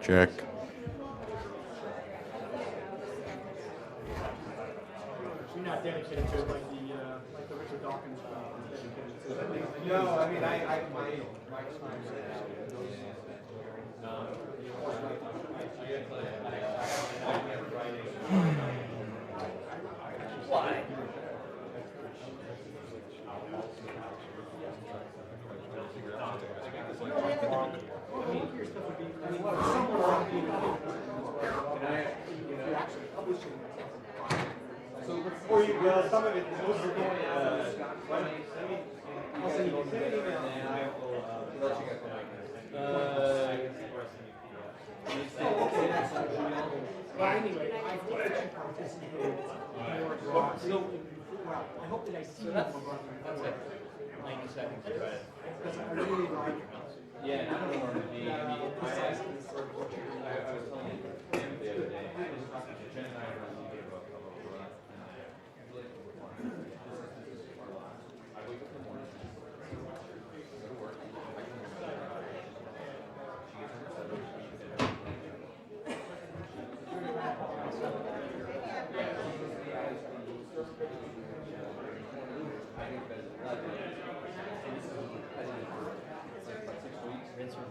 Check. You're not dedicated to it like the Richard Dawkins dedicated to it. No, I mean, my time Why? So before you go, some of it, most of it, I'll send you an email and I will let you guys Well, anyway, I hope that you participate more broadly. Well, I hope that I see you more broadly. That's like 90 seconds, right? Because I really like Yeah, and I don't know where to be. I mean, I was telling him the other day, Jen and I were on the book I wake up in the morning, go to work, I come home, she gets home at 7,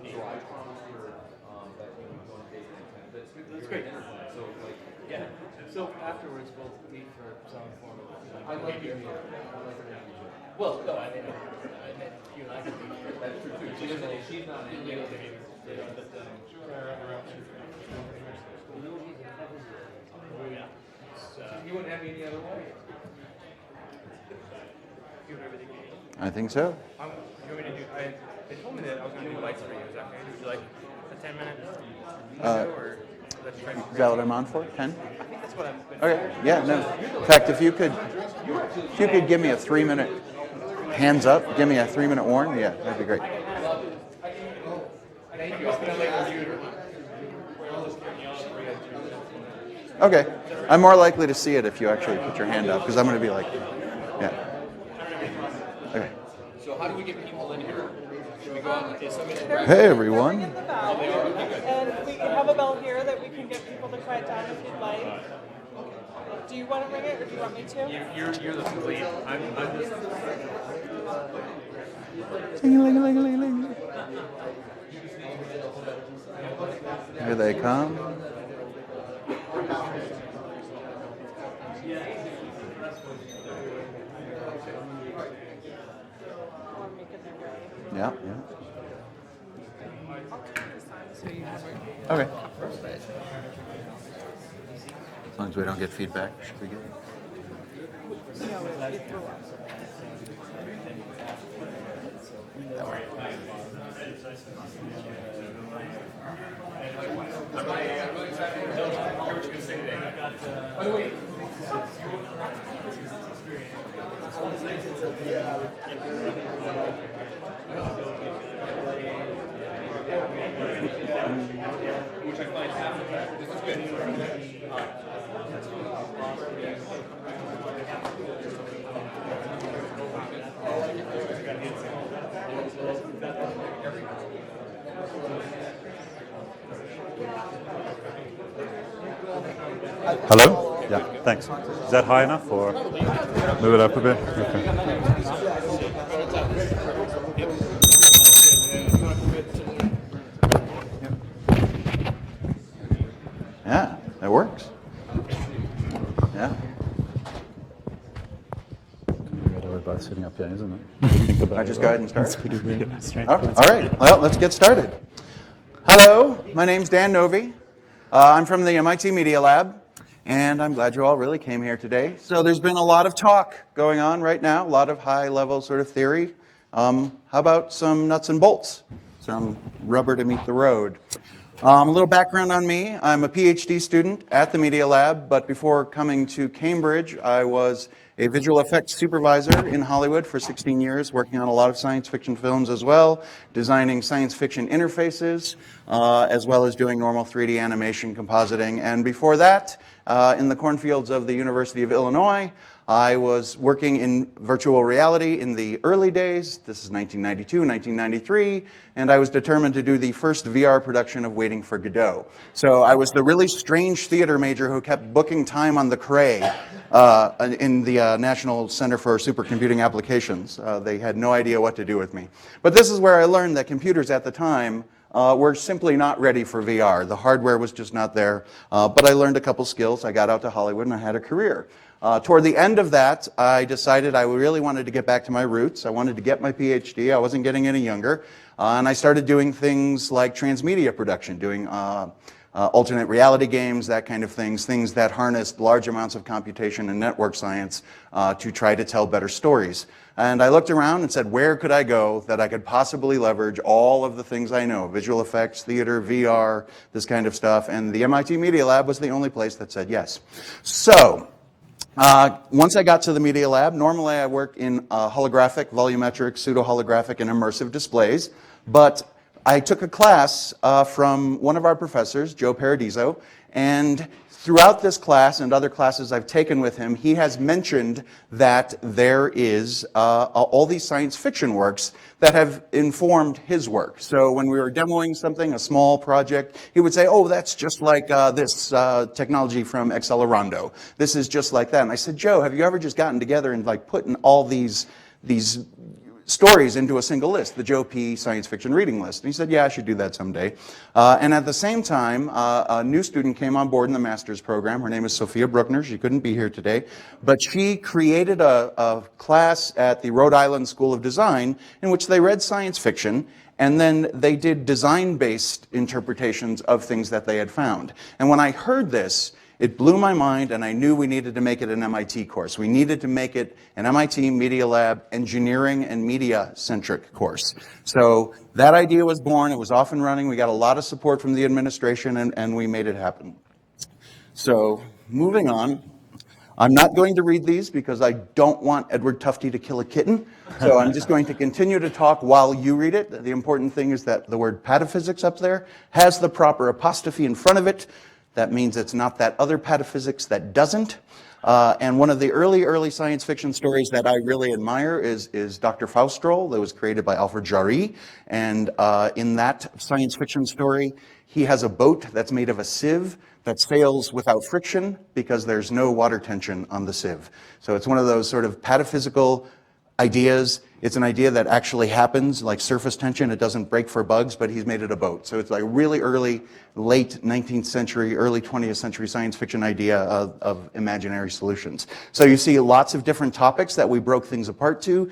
So I promised her that we would go on a date next time. That's great. So like, Yeah. So afterwards, we'll meet for some form of. I like your hair. I like her hair. Well, no, I mean, you and I can meet for. That's true too. She doesn't. She's not in. Illegal behavior. Yeah, but yeah. You wouldn't have me any other way. You have everything you need. I think so. You want me to do? They told me that I was going to do lights for you. Is that okay? Would you like a 10-minute or that's right? Is that what I'm on for? 10? I think that's what I've been. Okay. Yeah, no. In fact, if you could give me a 3-minute hands up, give me a 3-minute warn, yeah, that'd be great. Thank you. I was going to let you. Okay. I'm more likely to see it if you actually put your hand up, because I'm going to be like, yeah. Okay. So how do we get people in here? Should we go out and somebody? Hey, everyone. And we have a bell here that we can get people to quiet down if you'd like. Do you want to ring it or do you want me to? You're the lead. I'm just. Ling-a-ling-a-ling-a-ling. Here they come. Yeah, yeah. Okay. As long as we don't get feedback, should be good. That worked. I'm really excited to hear what you're going to say today. By the way, which I find half this is good. Hello? Yeah, thanks. Is that high enough or move it up a bit? Okay. Yeah, that works. Yeah. We're both sitting up here, isn't it? I just go ahead and start. That's pretty weird. All right, well, let's get started. Hello, my name's Dan Novi. I'm from the MIT Media Lab, and I'm glad you all really came here today. So there's been a lot of talk going on right now, a lot of high-level sort of theory. How about some nuts and bolts, some rubber to meet the road? A little background on me. I'm a PhD student at the Media Lab, but before coming to Cambridge, I was a visual effects supervisor in Hollywood for 16 years, working on a lot of science fiction films as well, designing science fiction interfaces, as well as doing normal 3D animation compositing. And before that, in the cornfields of the University of Illinois, I was working in virtual reality in the early days. This is 1992, 1993, and I was determined to do the first VR production of Waiting for Godot. So I was the really strange theater major who kept booking time on the Cray in the National Center for Supercomputing Applications. They had no idea what to do with me. But this is where I learned that computers at the time were simply not ready for VR. The hardware was just not there. But I learned a couple skills. I got out to Hollywood and I had a career. Toward the end of that, I decided I really wanted to get back to my roots. I wanted to get my PhD. I wasn't getting any younger. And I started doing things like transmedia production, doing alternate reality games, that kind of things that harnessed large amounts of computation and network science to try to tell better stories. And I looked around and said, where could I go that I could possibly leverage all of the things I know, visual effects, theater, VR, this kind of stuff. And the MIT Media Lab was the only place that said yes. So once I got to the Media Lab, normally I work in holographic, volumetric, pseudo-holographic, and immersive displays. But I took a class from one of our professors, Joe Paradiso, and throughout this class and other classes I've taken with him, he has mentioned that there is all these science fiction works that have informed his work. So when we were demoing something, a small project, he would say, oh, that's just like this technology from Accelerando. This is just like that. And I said, Joe, have you ever just gotten together and like put in all these stories into a single list, the Joe P. Science Fiction Reading List? And he said, yeah, I should do that someday. And at the same time, a new student came on board in the master's program. Her name is Sophia Bruckner. She couldn't be here today. But she created a class at the Rhode Island School of Design in which they read science fiction, and then they did design-based interpretations of things that they had found. And when I heard this, it blew my mind, and I knew we needed to make it an MIT course. We needed to make it an MIT Media Lab engineering and media-centric course. So that idea was born. It was off and running. We got a lot of support from the administration, and we made it happen. So moving on. I'm not going to read these because I don't want Edward Tufte to kill a kitten. So I'm just going to continue to talk while you read it. The important thing is that the word pataphysics up there has the proper apostrophe in front of it. That means it's not that other pataphysics that doesn't. And one of the early science fiction stories that I really admire is Dr. Faustroll, that was created by Alfred Jarry. And in that science fiction story, he has a boat that's made of a sieve that sails without friction because there's no water tension on the sieve. So it's one of those sort of pataphysical ideas. It's an idea that actually happens, like surface tension. It doesn't break for bugs, but he's made it a boat. So it's like really early, late 19th century, early 20th century science fiction idea of imaginary solutions. So you see lots of different topics that we broke things apart to.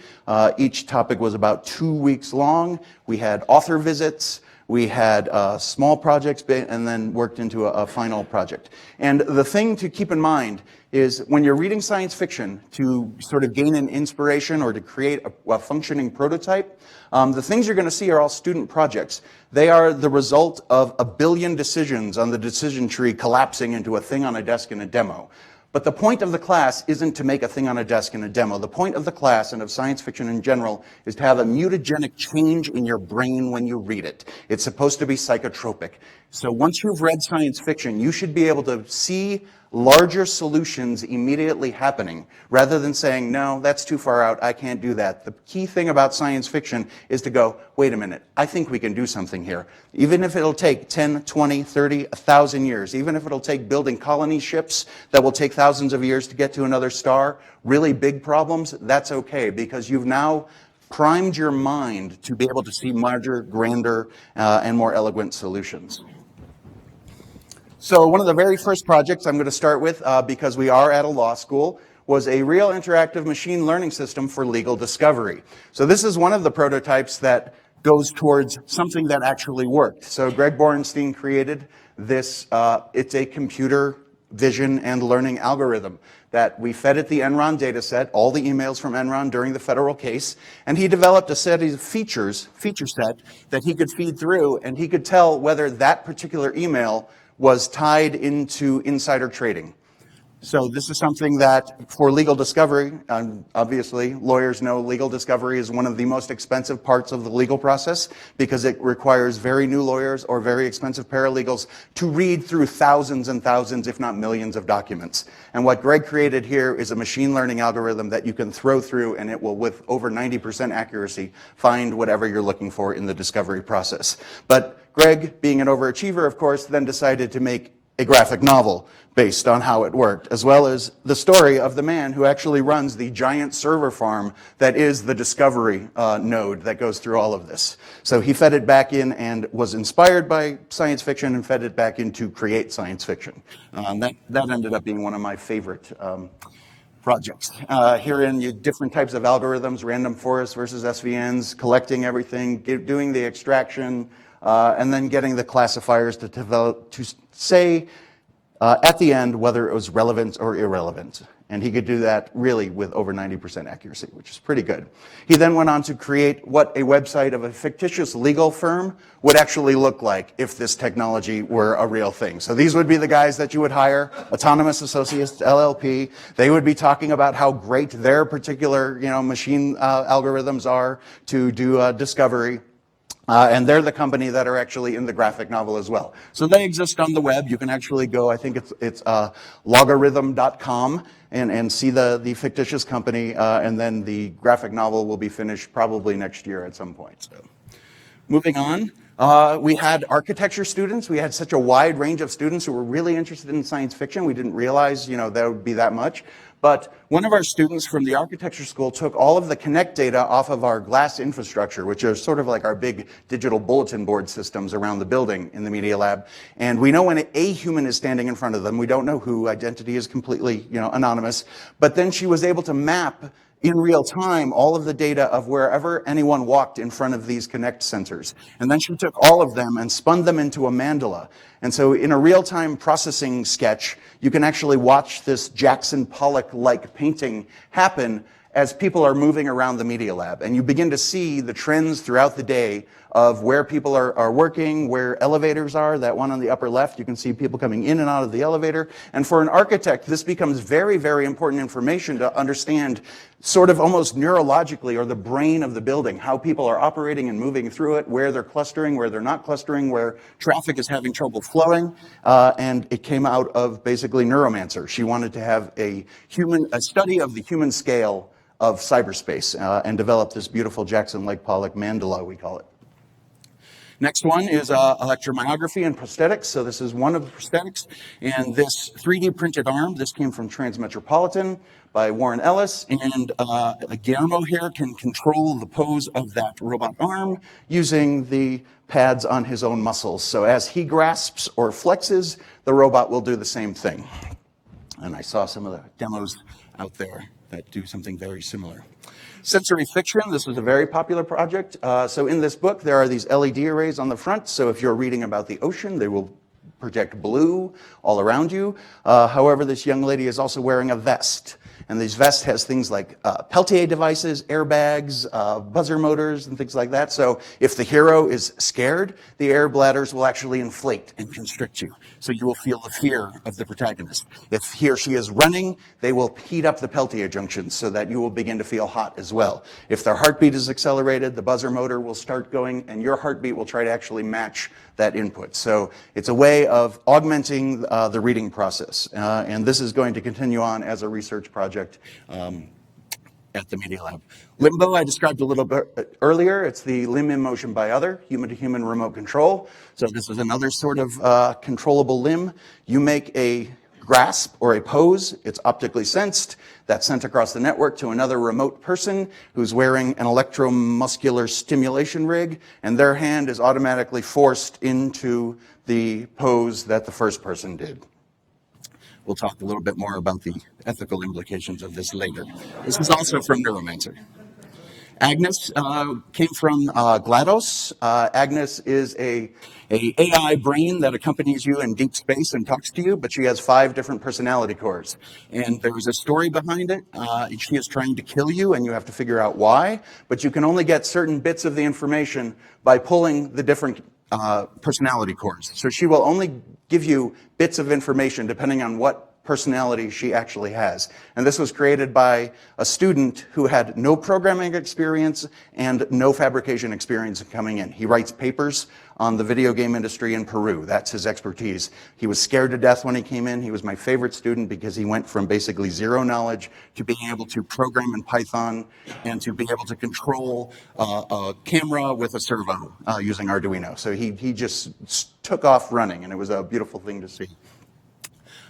Each topic was about 2 weeks long. We had author visits. We had small projects and then worked into a final project. And the thing to keep in mind is when you're reading science fiction to sort of gain an inspiration or to create a functioning prototype, the things you're going to see are all student projects. They are the result of a billion decisions on the decision tree collapsing into a thing on a desk in a demo. But the point of the class isn't to make a thing on a desk in a demo. The point of the class and of science fiction in general is to have a mutagenic change in your brain when you read it. It's supposed to be psychotropic. So once you've read science fiction, you should be able to see larger solutions immediately happening, rather than saying, no, that's too far out, I can't do that. The key thing about science fiction is to go, wait a minute, I think we can do something here. Even if it'll take 10, 20, 30, 1,000 years, even if it'll take building colony ships that will take thousands of years to get to another star, really big problems, that's okay, because you've now primed your mind to be able to see larger, grander, and more eloquent solutions. So one of the very first projects I'm going to start with, because we are at a law school, was a real interactive machine learning system for legal discovery. So this is one of the prototypes that goes towards something that actually worked. So Greg Borenstein created this. It's a computer vision and learning algorithm that we fed it the Enron data set, all the emails from Enron during the federal case, and he developed a set of feature set that he could feed through, and he could tell whether that particular email was tied into insider trading. So this is something that for legal discovery, obviously lawyers know legal discovery is one of the most expensive parts of the legal process because it requires very new lawyers or very expensive paralegals to read through thousands and thousands, if not millions of documents. And what Greg created here is a machine learning algorithm that you can throw through and it will, with over 90% accuracy, find whatever you're looking for in the discovery process. But Greg, being an overachiever, of course, then decided to make a graphic novel based on how it worked, as well as the story of the man who actually runs the giant server farm that is the discovery node that goes through all of this. So he fed it back in and was inspired by science fiction and fed it back in to create science fiction. That ended up being one of my favorite projects. Herein, you different types of algorithms, random forest versus SVNs, collecting everything, doing the extraction, and then getting the classifiers to develop, to say at the end whether it was relevant or irrelevant. And he could do that really with over 90% accuracy, which is pretty good. He then went on to create what a website of a fictitious legal firm would actually look like if this technology were a real thing. So these would be the guys that you would hire, Autonomous Associates LLP. They would be talking about how great their particular, machine algorithms are to do discovery. And they're the company that are actually in the graphic novel as well. So they exist on the web. You can actually go, I think it's logarithm.com and see the fictitious company, and then the graphic novel will be finished probably next year at some point. So, moving on. We had architecture students. We had such a wide range of students who were really interested in science fiction. We didn't realize, there would be that much. But one of our students from the architecture school took all of the Connect data off of our glass infrastructure, which are sort of like our big digital bulletin board systems around the building in the Media Lab. And we know when a human is standing in front of them. We don't know who. Identity is completely, anonymous. But then she was able to map in real time all of the data of wherever anyone walked in front of these Connect sensors. And then she took all of them and spun them into a mandala. And so in a real-time processing sketch, you can actually watch this Jackson Pollock-like painting happen as people are moving around the Media Lab. And you begin to see the trends throughout the day of where people are working, where elevators are. That one on the upper left, you can see people coming in and out of the elevator. And for an architect, this becomes very, very important information to understand sort of almost neurologically, or the brain of the building, how people are operating and moving through it, where they're clustering, where they're not clustering, where traffic is having trouble flowing. And it came out of basically Neuromancer. She wanted to have a study of the human scale of cyberspace and develop this beautiful Jackson-like Pollock mandala, we call it. Next one is electromyography and prosthetics. So this is one of the prosthetics. And this 3D printed arm, this came from Transmetropolitan by Warren Ellis. And Guillermo here can control the pose of that robot arm using the pads on his own muscles. So as he grasps or flexes, the robot will do the same thing. And I saw some of the demos out there that do something very similar. Sensory fiction, this was a very popular project. So in this book, there are these LED arrays on the front. So if you're reading about the ocean, they will project blue all around you. However, this young lady is also wearing a vest. And this vest has things like Peltier devices, airbags, buzzer motors, and things like that. So if the hero is scared, the air bladders will actually inflate and constrict you. So you will feel the fear of the protagonist. If he or she is running, they will heat up the Peltier junctions so that you will begin to feel hot as well. If their heartbeat is accelerated, the buzzer motor will start going, and your heartbeat will try to actually match that input. So it's a way of augmenting the reading process. And this is going to continue on as a research project at the Media Lab. Limbo, I described a little bit earlier. It's the limb in motion by other, human-to-human remote control. So this is another sort of controllable limb. You make a grasp or a pose, it's optically sensed, that's sent across the network to another remote person who's wearing an electromuscular stimulation rig, and their hand is automatically forced into the pose that the first person did. We'll talk a little bit more about the ethical implications of this later. This is also from Neuromancer. Agnes came from GLaDOS. Agnes is a AI brain that accompanies you in deep space and talks to you, but she has 5 different personality cores. And there's a story behind it. She is trying to kill you, and you have to figure out why. But you can only get certain bits of the information by pulling the different personality cores. So she will only give you bits of information depending on what personality she actually has. And this was created by a student who had no programming experience and no fabrication experience coming in. He writes papers on the video game industry in Peru. That's his expertise. He was scared to death when he came in. He was my favorite student because he went from basically zero knowledge to being able to program in Python and to be able to control a camera with a servo using Arduino. So he just took off running, and it was a beautiful thing to see.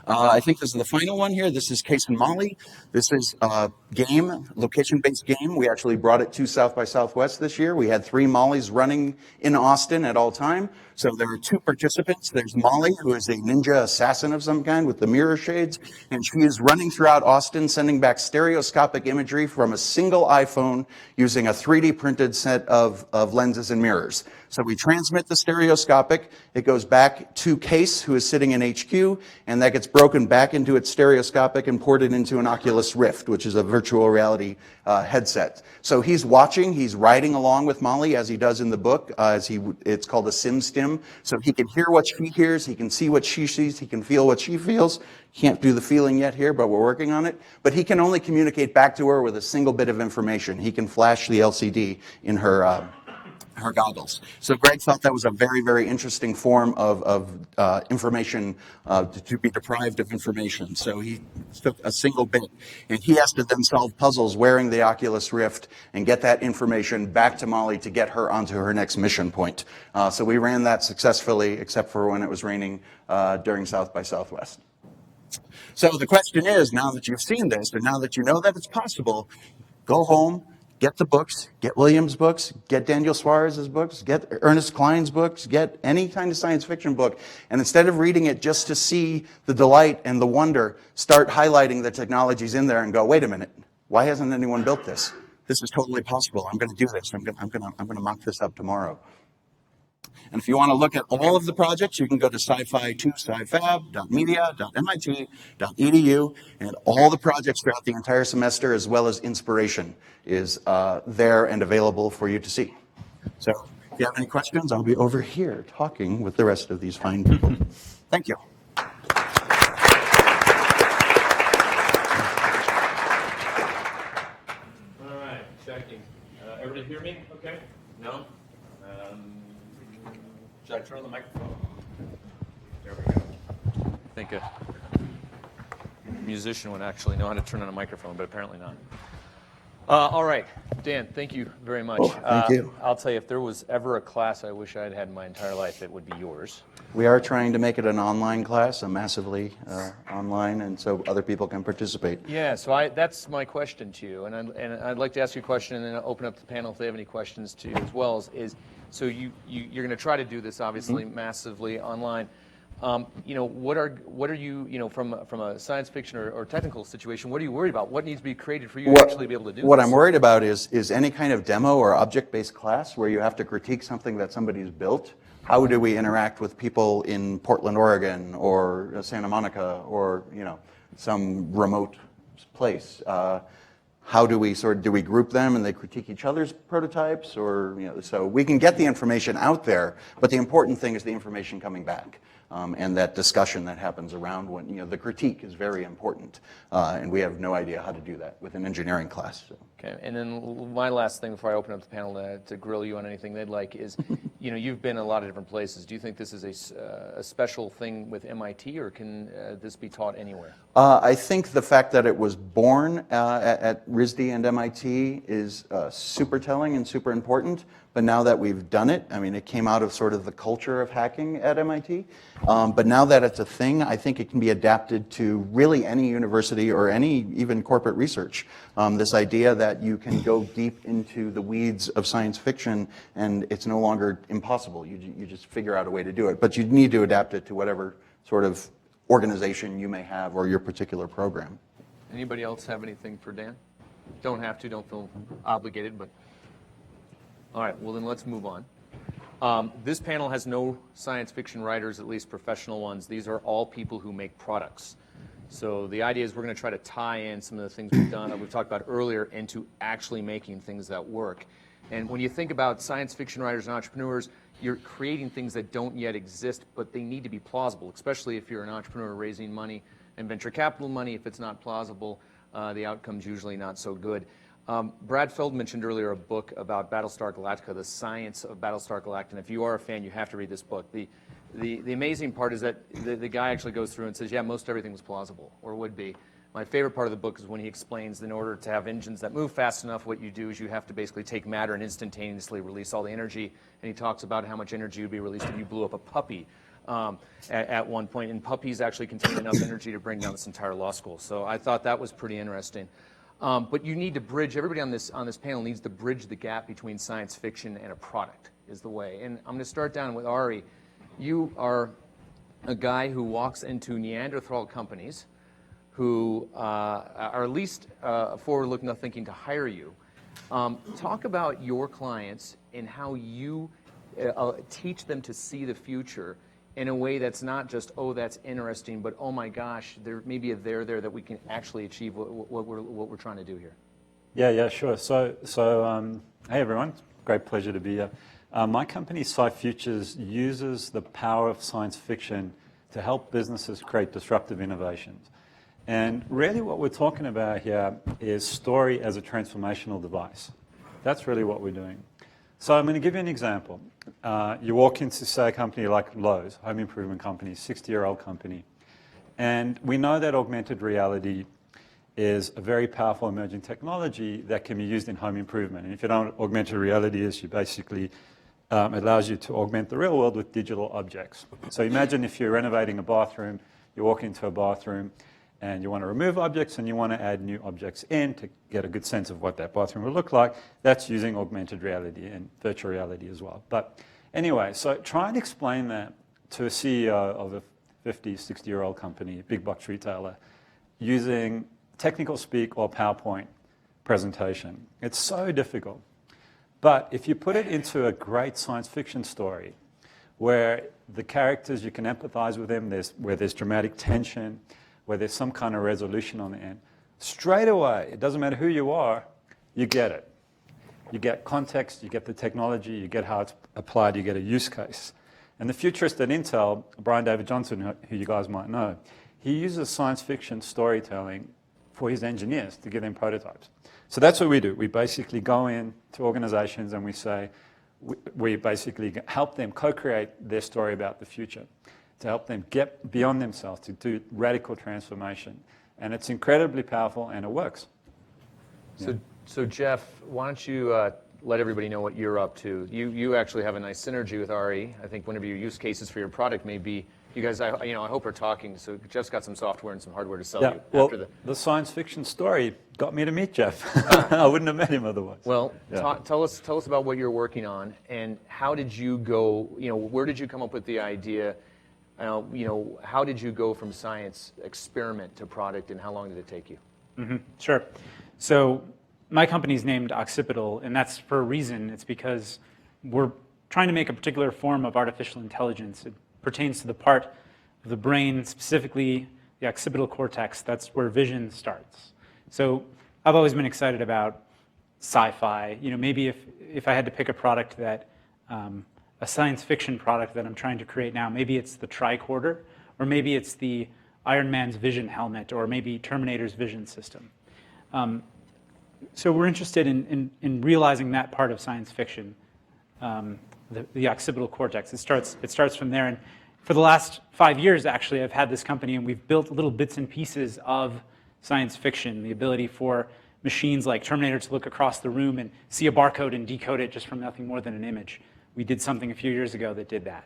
I think this is the final one here. This is Case and Molly. This is a game, location-based game. We actually brought it to South by Southwest this year. We had 3 Mollys running in Austin at all time. So there are 2 participants. There's Molly, who is a ninja assassin of some kind with the mirror shades, and she is running throughout Austin, sending back stereoscopic imagery from a single iPhone using a 3D printed set of lenses and mirrors. So we transmit the stereoscopic, it goes back to Case, who is sitting in HQ, and that gets broken back into its stereoscopic and ported into an Oculus Rift, which is a virtual reality headset. So he's watching, he's riding along with Molly as he does in the book. It's called a sim-stim. So he can hear what she hears, he can see what she sees, he can feel what she feels. Can't do the feeling yet here, but we're working on it. But he can only communicate back to her with a single bit of information. He can flash the LCD in her goggles. So Greg thought that was a very, very interesting form of information, to be deprived of information. So he took a single bit, and he has to then solve puzzles wearing the Oculus Rift and get that information back to Molly to get her onto her next mission point. So we ran that successfully, except for when it was raining during South by Southwest. So the question is, now that you've seen this, and now that you know that it's possible, go home, get the books, get Williams' books, get Daniel Suarez's books, get Ernest Cline's books, get any kind of science fiction book, and instead of reading it just to see the delight and the wonder, start highlighting the technologies in there and go, wait a minute, why hasn't anyone built this? This is totally possible. I'm going to do this. I'm going to mock this up tomorrow. And if you want to look at all of the projects, you can go to scify2scifab.media.mit.edu, and all the projects throughout the entire semester, as well as inspiration, is there and available for you to see. So if you have any questions, I'll be over here talking with the rest of these fine people. Thank you. All right, checking. Everybody hear me? Okay? No? Should I turn on the microphone? There we go. I think a musician would actually know how to turn on a microphone, but apparently not. All right, Dan, thank you very much. Thank you. I'll tell you, if there was ever a class I wish I'd had in my entire life, it would be yours. We are trying to make it an online class, a massively online, and so other people can participate. Yeah, so that's my question to you, and I'd like to ask you a question, and then open up the panel if they have any questions to you as well. So you're going to try to do this obviously massively online. What are you from a science fiction or technical situation? What are you worried about? What needs to be created for you to actually be able to do What this? I'm worried about is any kind of demo or object-based class where you have to critique something that somebody's built. How do we interact with people in Portland, Oregon, or Santa Monica, or some remote place? How do we do we group them and they critique each other's prototypes, or so we can get the information out there, but the important thing is the information coming back. And that discussion that happens around when, the critique is very important. And we have no idea how to do that with an engineering class. So. Okay, and then my last thing before I open up the panel to grill you on anything they'd like is, you've been a lot of different places. Do you think this is a special thing with MIT, or can this be taught anywhere? I think the fact that it was born at RISD and MIT is super telling and super important. But now that we've done it, it came out of sort of the culture of hacking at MIT. But now that it's a thing, I think it can be adapted to really any university or any even corporate research. This idea that you can go deep into the weeds of science fiction and it's no longer impossible. You just figure out a way to do it. But you need to adapt it to whatever sort of organization you may have or your particular program. Anybody else have anything for Dan? Don't have to, don't feel obligated, but... All right, well then let's move on. This panel has no science fiction writers, at least professional ones. These are all people who make products. So the idea is we're going to try to tie in some of the things we've done, or we've talked about earlier, into actually making things that work. And when you think about science fiction writers and entrepreneurs, you're creating things that don't yet exist, but they need to be plausible, especially if you're an entrepreneur raising money and venture capital money. If it's not plausible, the outcome's usually not so good. Brad Feld mentioned earlier a book about Battlestar Galactica, the science of Battlestar Galactica. And if you are a fan, you have to read this book. The amazing part is that the guy actually goes through and says, yeah, most everything was plausible, or would be. My favorite part of the book is when he explains that in order to have engines that move fast enough, what you do is you have to basically take matter and instantaneously release all the energy. And he talks about how much energy would be released if you blew up a puppy at one point. And puppies actually contain enough energy to bring down this entire law school. So I thought that was pretty interesting. But you need to bridge, everybody on this panel needs to bridge the gap between science fiction and a product, is the way. And I'm going to start down with Ari. You are a guy who walks into Neanderthal companies who are at least forward-looking enough thinking to hire you. Talk about your clients and how you teach them to see the future in a way that's not just, oh, that's interesting, but oh my gosh, there may be a there there that we can actually achieve what we're trying to do here. Yeah, sure. So hey everyone, great pleasure to be here. My company, SciFutures, uses the power of science fiction to help businesses create disruptive innovations. And really what we're talking about here is story as a transformational device. That's really what we're doing. So I'm going to give you an example. You walk into, say, a company like Lowe's, home improvement company, 60-year-old company, and we know that augmented reality is a very powerful emerging technology that can be used in home improvement. And if you don't know what augmented reality is, you basically allows you to augment the real world with digital objects. So imagine if you're renovating a bathroom, you walk into a bathroom, and you want to remove objects and you want to add new objects in to get a good sense of what that bathroom will look like. That's using augmented reality and virtual reality as well. But anyway, so try and explain that to a CEO of a 50, 60-year-old company, big box retailer, using technical speak or PowerPoint presentation. It's so difficult. But if you put it into a great science fiction story where the characters, you can empathize with them, where there's dramatic tension, where there's some kind of resolution on the end, straight away, it doesn't matter who you are, you get it. You get context, you get the technology, you get how it's applied, you get a use case. And the futurist at Intel, Brian David Johnson, who you guys might know, he uses science fiction storytelling for his engineers to give them prototypes. So that's what we do. We basically go in to organizations and we say, we basically help them co-create their story about the future, to help them get beyond themselves, to do radical transformation. And it's incredibly powerful and it works. So Jeff, why don't you let everybody know what you're up to? You actually have a nice synergy with Ari. I think one of your use cases for your product may be, you guys, I hope are talking, so Jeff's got some software and some hardware to sell you. Well, after the science fiction story got me to meet Jeff. I wouldn't have met him otherwise. Well, tell us about what you're working on and how did you go, where did you come up with the idea? How did you go from science experiment to product and how long did it take you? Mm-hmm. Sure. So my company's named Occipital, and that's for a reason. It's because we're trying to make a particular form of artificial intelligence. It pertains to the part of the brain, specifically the occipital cortex. That's where vision starts. So I've always been excited about sci-fi. Maybe if I had to pick a product that, a science fiction product that I'm trying to create now, maybe it's the tricorder, or maybe it's the Iron Man's vision helmet, or maybe Terminator's vision system. So we're interested in realizing that part of science fiction, the occipital cortex. It starts from there. And for the last 5 years, actually, I've had this company, and we've built little bits and pieces of science fiction, the ability for machines like Terminator to look across the room and see a barcode and decode it just from nothing more than an image. We did something a few years ago that did that.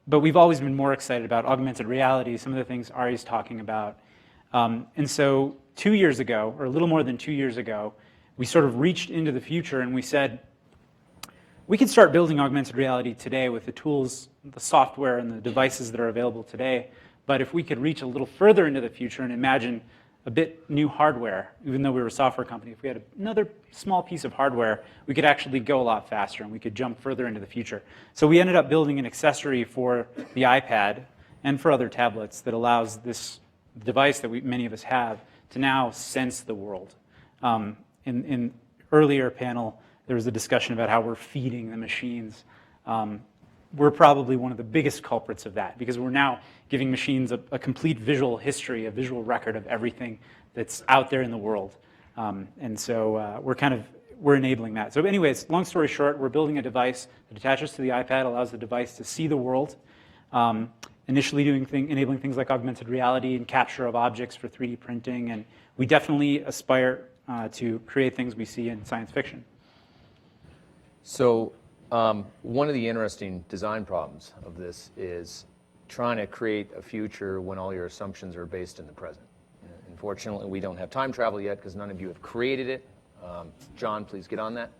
But we've always been more excited about augmented reality, some of the things Ari's talking about. And so 2 years ago, or a little more than 2 years ago, we sort of reached into the future and we said, we can start building augmented reality today with the tools, the software, and the devices that are available today. But if we could reach a little further into the future and imagine a bit new hardware, even though we were a software company, if we had another small piece of hardware, we could actually go a lot faster and we could jump further into the future. So we ended up building an accessory for the iPad and for other tablets that allows this device that many of us have to now sense the world. In earlier panel, there was a discussion about how we're feeding the machines. we're probably one of the biggest culprits of that, because we're now giving machines a complete visual history, a visual record of everything that's out there in the world. And so we're enabling that. So anyways, long story short, we're building a device that attaches to the iPad, allows the device to see the world, initially enabling things like augmented reality and capture of objects for 3D printing. And we definitely aspire to create things we see in science fiction. So one of the interesting design problems of this is trying to create a future when all your assumptions are based in the present. Unfortunately, we don't have time travel yet because none of you have created it. John, please get on that.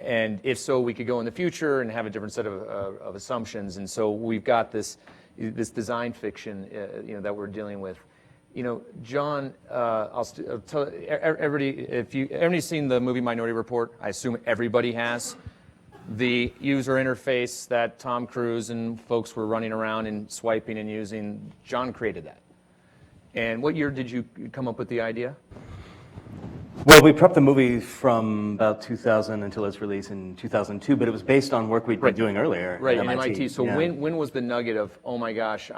And if so, we could go in the future and have a different set of assumptions. And so we've got this design fiction, that we're dealing with. John, I'll tell everybody, if everybody's seen the movie Minority Report, I assume everybody has. The user interface that Tom Cruise and folks were running around and swiping and using, John created that. And what year did you come up with the idea? Well, we prepped the movie from about 2000 until its release in 2002, but it was based on work we'd been doing earlier Right, at in MIT. So yeah. when was the nugget of, oh my gosh,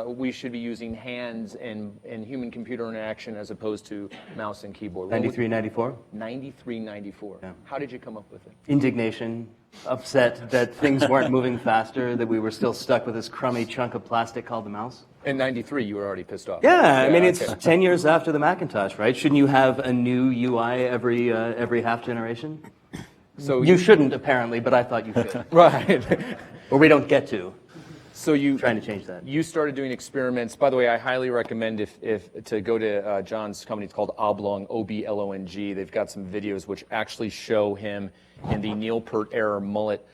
we should be using hands and human-computer interaction as opposed to mouse and keyboard? 93, 94? 93, 94. Yeah. How did you come up with it? Indignation, upset that things weren't moving faster, that we were still stuck with this crummy chunk of plastic called the mouse. In 93, you were already pissed off. Yeah, I mean, it's okay. 10 years after the Macintosh, right? Shouldn't you have a new UI every half generation? So You shouldn't, apparently, but I thought you should. Right. Or we don't get to. So Trying to change that. You started doing experiments. By the way, I highly recommend if to go to John's company. It's called Oblong, O-B-L-O-N-G. They've got some videos which actually show him in the Neil Peart era mullet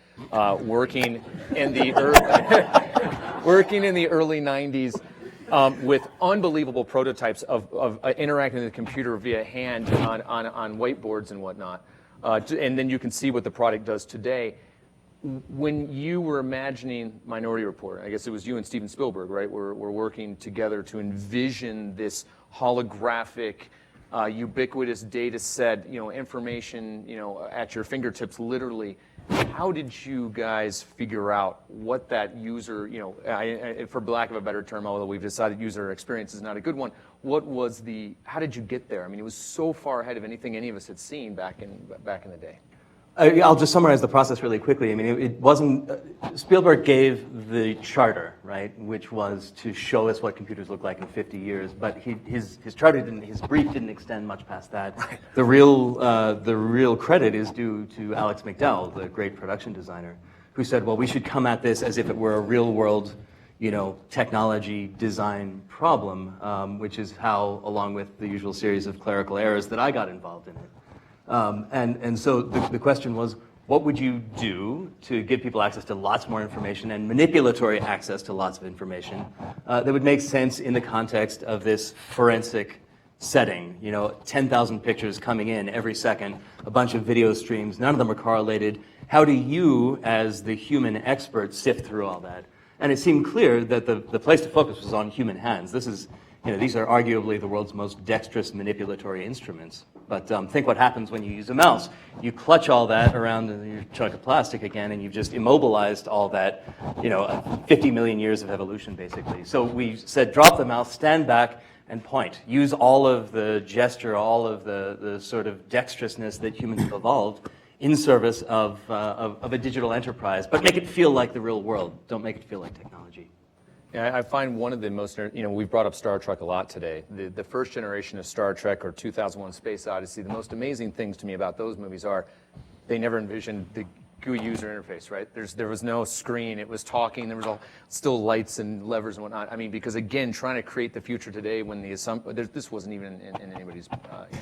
working in the early 90s with unbelievable prototypes of interacting with the computer via hand on whiteboards and whatnot. And then you can see what the product does today. When you were imagining Minority Report, I guess it was you and Steven Spielberg, right? We're working together to envision this holographic, ubiquitous data set, information, at your fingertips, literally. How did you guys figure out what that user, for lack of a better term, although we've decided user experience is not a good one, how did you get there? I mean, it was so far ahead of anything any of us had seen back in the day. I'll just summarize the process really quickly. I mean, it wasn't, Spielberg gave the charter, right, which was to show us what computers look like in 50 years, but his charter his brief didn't extend much past that. Right. The real credit is due to Alex McDowell, the great production designer, who said, well, we should come at this as if it were a real world, technology design problem, which is how, along with the usual series of clerical errors, that I got involved in it. And so the question was, what would you do to give people access to lots more information and manipulatory access to lots of information that would make sense in the context of this forensic setting? 10,000 pictures coming in every second, a bunch of video streams, none of them are correlated. How do you, as the human expert, sift through all that? And it seemed clear that the place to focus was on human hands. These are arguably the world's most dexterous manipulatory instruments. But think what happens when you use a mouse. You clutch all that around your chunk of plastic again, and you've just immobilized all that, 50 million years of evolution, basically. So we said, drop the mouse, stand back, and point. Use all of the gesture, all of the sort of dexterousness that humans have evolved in service of a digital enterprise. But make it feel like the real world. Don't make it feel like technology. Yeah, I find one of the most, we've brought up Star Trek a lot today. The first generation of Star Trek or 2001 Space Odyssey, the most amazing things to me about those movies are they never envisioned the GUI user interface, right? There was no screen. It was talking. There was still lights and levers and whatnot. I mean, because again, trying to create the future today when this wasn't even in anybody's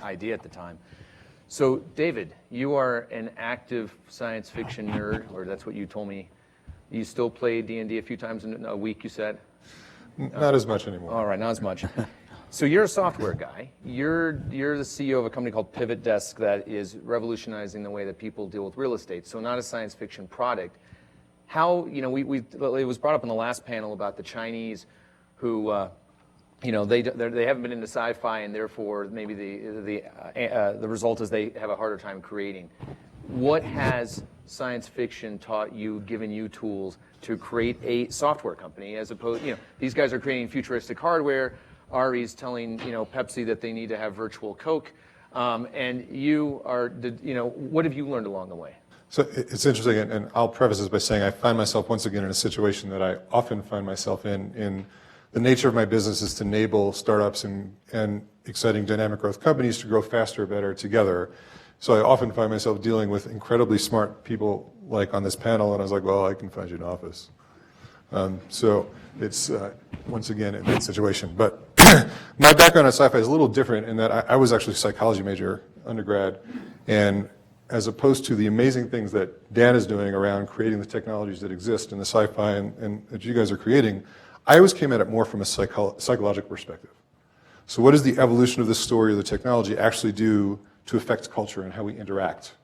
idea at the time. So, David, you are an active science fiction nerd, or that's what you told me. You still play D&D a few times in a week, you said? Not as much anymore. All right, not as much. So you're a software guy. You're the CEO of a company called Pivot Desk that is revolutionizing the way that people deal with real estate. So not a science fiction product. How, it was brought up in the last panel about the Chinese who, they haven't been into sci-fi, and therefore maybe the result is they have a harder time creating. What has science fiction taught you, given you tools to create a software company, as opposed, these guys are creating futuristic hardware. Ari's telling, Pepsi that they need to have virtual Coke, and you are, what have you learned along the way? So it's interesting, and I'll preface this by saying I find myself once again in a situation that I often find myself in the nature of my business is to enable startups and exciting dynamic growth companies to grow faster, better together. So I often find myself dealing with incredibly smart people like on this panel, and I was like, well, I can find you an office. So it's, once again, a bad situation. But my background at SciFi is a little different in that I was actually a psychology major undergrad, and as opposed to the amazing things that Dan is doing around creating the technologies that exist in the sci-fi and that you guys are creating, I always came at it more from a psychological perspective. So what does the evolution of the story or the technology actually do to affect culture and how we interact?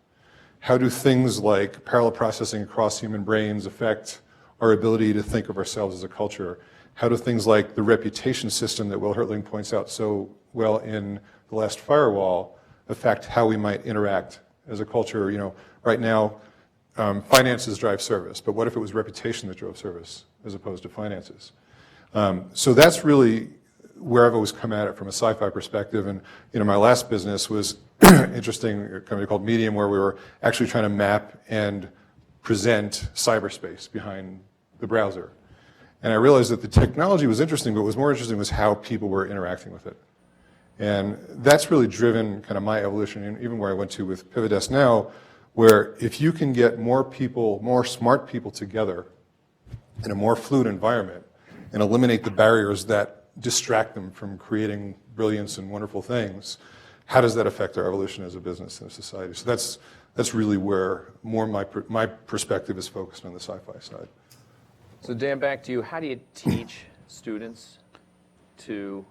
How do things like parallel processing across human brains affect our ability to think of ourselves as a culture? How do things like the reputation system that Will Hertling points out so well in The Last Firewall affect how we might interact as a culture? Right now, finances drive service, but what if it was reputation that drove service as opposed to finances? So that's really where I've always come at it from a sci-fi perspective. And my last business was interesting, a company called Medium, where we were actually trying to map and present cyberspace behind the browser. And I realized that the technology was interesting, but what was more interesting was how people were interacting with it. And that's really driven kind of my evolution, and even where I went to with Pivodesk now, where if you can get more people, more smart people together in a more fluid environment and eliminate the barriers that distract them from creating brilliance and wonderful things, how does that affect our evolution as a business and a society? So that's really where more my perspective is focused on the sci-fi side. So Dan, back to you. How do you teach students to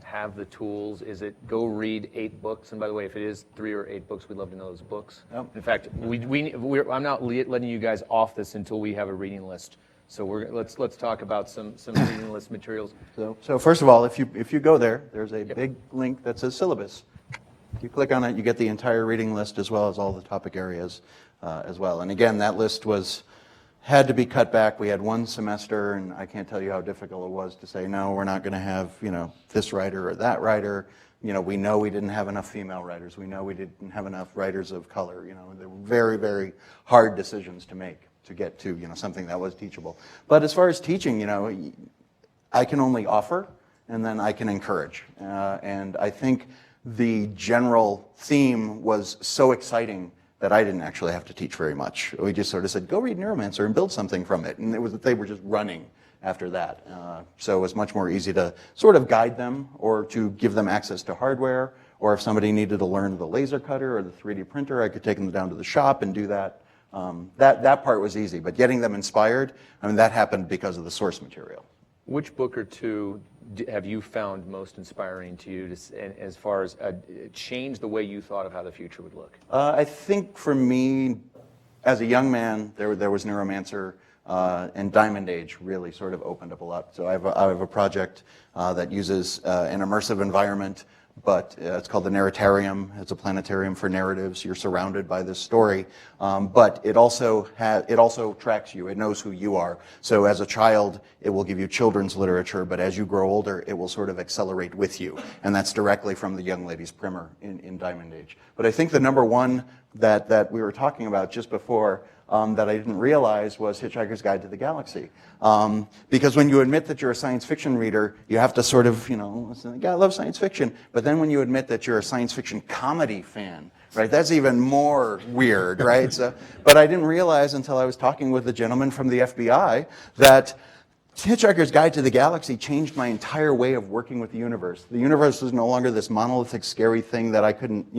have the tools? Is it go read 8 books? And by the way, if it is 3 or 8 books, we'd love to know those books. Yep. In fact, I'm not letting you guys off this until we have a reading list. So let's talk about some reading list materials. So first of all, if you go there, there's a big link that says syllabus. If you click on it, you get the entire reading list as well as all the topic areas as well. And again, that list had to be cut back. We had 1 semester, and I can't tell you how difficult it was to say, no, we're not going to have, this writer or that writer. We know we didn't have enough female writers. We know we didn't have enough writers of color. They were very, very hard decisions to make to get to, something that was teachable. But as far as teaching, I can only offer, and then I can encourage. And I think the general theme was so exciting that I didn't actually have to teach very much. We just sort of said, go read Neuromancer and build something from it. And they were just running after that. So it was much more easy to sort of guide them or to give them access to hardware. Or if somebody needed to learn the laser cutter or the 3D printer, I could take them down to the shop and do that. That part was easy. But getting them inspired, that happened because of the source material. Which book or 2 have you found most inspiring to you as far as change the way you thought of how the future would look? I think for me, as a young man, there was Neuromancer, and Diamond Age really sort of opened up a lot. So I have a project that uses an immersive environment, but it's called the Narratarium. It's a planetarium for narratives. You're surrounded by this story, but it also tracks you. It knows who you are. So as a child, it will give you children's literature, but as you grow older, it will sort of accelerate with you, and that's directly from the Young Ladies Primer in Diamond Age. But I think the number one that we were talking about just before that I didn't realize was Hitchhiker's Guide to the Galaxy. Because when you admit that you're a science fiction reader, you have to sort of, listen, I love science fiction. But then when you admit that you're a science fiction comedy fan, right, that's even more weird, right? But I didn't realize until I was talking with the gentleman from the FBI that Hitchhiker's Guide to the Galaxy changed my entire way of working with the universe. The universe was no longer this monolithic, scary thing that I couldn't,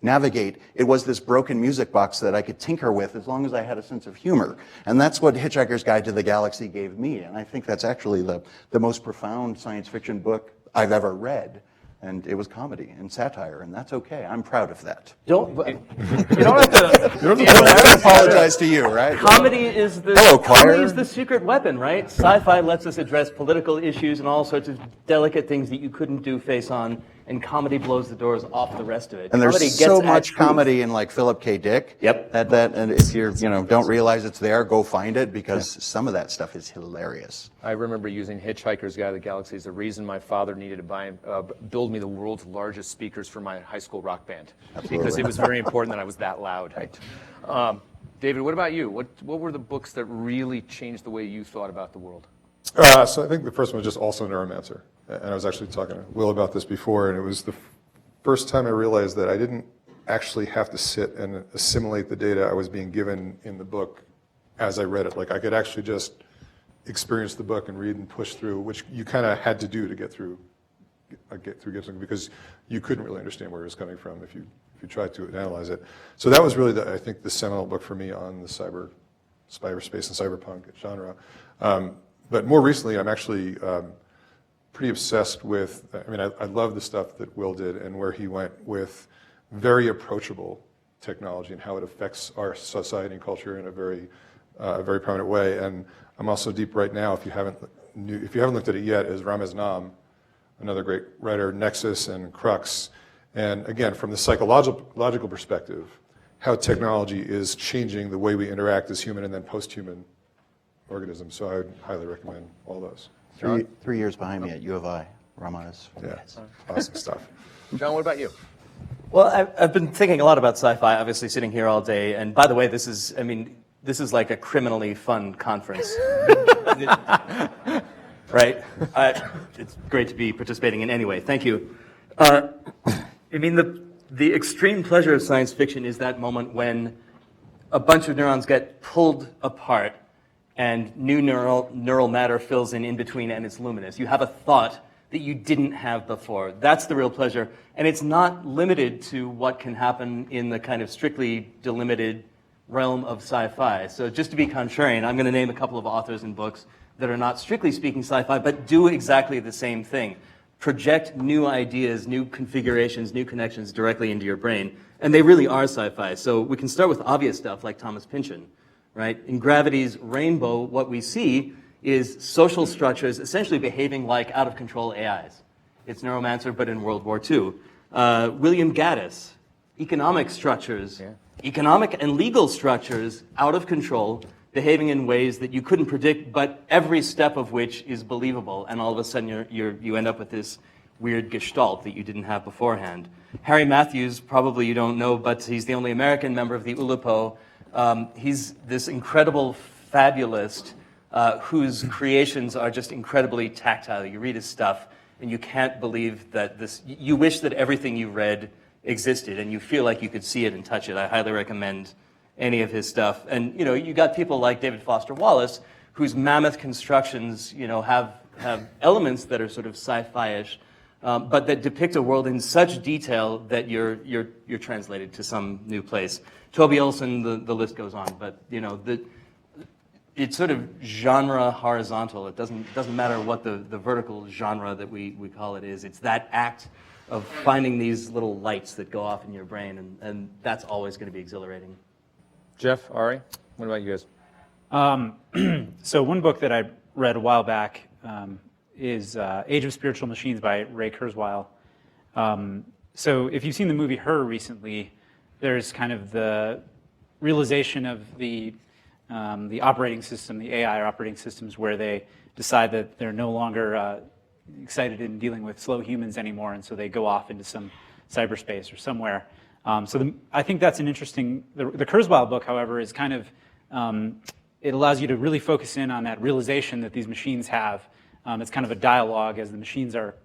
navigate. It was this broken music box that I could tinker with as long as I had a sense of humor. And that's what Hitchhiker's Guide to the Galaxy gave me. And I think that's actually the most profound science fiction book I've ever read. And it was comedy and satire, and that's okay. I'm proud of that. You don't have to Apologize to you, right? Comedy is the secret weapon, right? Sci-fi lets us address political issues and all sorts of delicate things that you couldn't do face on and comedy blows the doors off the rest of it. And Comedy there's gets so at much truth. comedy in like Philip K. Dick. Yep. And if you're, don't realize it's there, go find it because some of that stuff is hilarious. I remember using Hitchhiker's Guide to the Galaxy as the reason my father needed to build me the world's largest speakers for my high school rock band. Because it was very important that I was that loud. Right. David, what about you? What were the books that really changed the way you thought about the world? So I think the first one was just Also Neuromancer. And I was actually talking to Will about this before, and it was the first time I realized that I didn't actually have to sit and assimilate the data I was being given in the book as I read it. Like I could actually just experience the book and read and push through, which you kind of had to do to get through Gibson, because you couldn't really understand where it was coming from if you tried to analyze it. So that was really, I think, the seminal book for me on the cyberspace and cyberpunk genre. But more recently, I'm actually pretty obsessed with, I love the stuff that Will did and where he went with very approachable technology and how it affects our society and culture in a very prominent way. And I'm also deep right now, if you haven't looked at it yet, is Ramez Nam, another great writer, Nexus and Crux. And again, from the psychological perspective, how technology is changing the way we interact as human and then post-human organisms. So I would highly recommend all those. 3 years behind me at U of I, Ramez. Yeah, awesome stuff. John, what about you? Well, I've been thinking a lot about sci-fi, obviously sitting here all day. And by the way, this is like a criminally fun conference. Right? It's great to be participating in any way. Thank you. The extreme pleasure of science fiction is that moment when a bunch of neurons get pulled apart and new neural matter fills in between and it's luminous. You have a thought that you didn't have before. That's the real pleasure. And it's not limited to what can happen in the kind of strictly delimited realm of sci-fi. So just to be contrarian, I'm going to name a couple of authors and books that are not strictly speaking sci-fi, but do exactly the same thing. Project new ideas, new configurations, new connections directly into your brain. And they really are sci-fi. So we can start with obvious stuff like Thomas Pynchon, right? In Gravity's Rainbow, what we see is social structures essentially behaving like out-of-control AIs. It's Neuromancer, but in World War II. William Gaddis, economic structures, economic and legal structures out of control, behaving in ways that you couldn't predict, but every step of which is believable, and all of a sudden you end up with this weird gestalt that you didn't have beforehand. Harry Matthews, probably you don't know, but he's the only American member of the Oulipo. He's this incredible fabulist whose creations are just incredibly tactile. You read his stuff, and you can't believe that you wish that everything you read existed, and you feel like you could see it and touch it. I highly recommend any of his stuff. And you got people like David Foster Wallace, whose mammoth constructions have elements that are sort of sci-fi-ish, but that depict a world in such detail that you're translated to some new place. Toby Olson, the list goes on, but it's sort of genre horizontal. It doesn't matter what the vertical genre that we call it is. It's that act of finding these little lights that go off in your brain, and that's always going to be exhilarating. Jeff, Ari, what about you guys? So one book that I read a while back is Age of Spiritual Machines by Ray Kurzweil. So if you've seen the movie Her recently, there's kind of the realization of the operating system, the AI operating systems, where they decide that they're no longer excited in dealing with slow humans anymore, and so they go off into some cyberspace or somewhere. I think that's an interesting, the Kurzweil book, however, is kind of, it allows you to really focus in on that realization that these machines have. It's kind of a dialogue as the machines are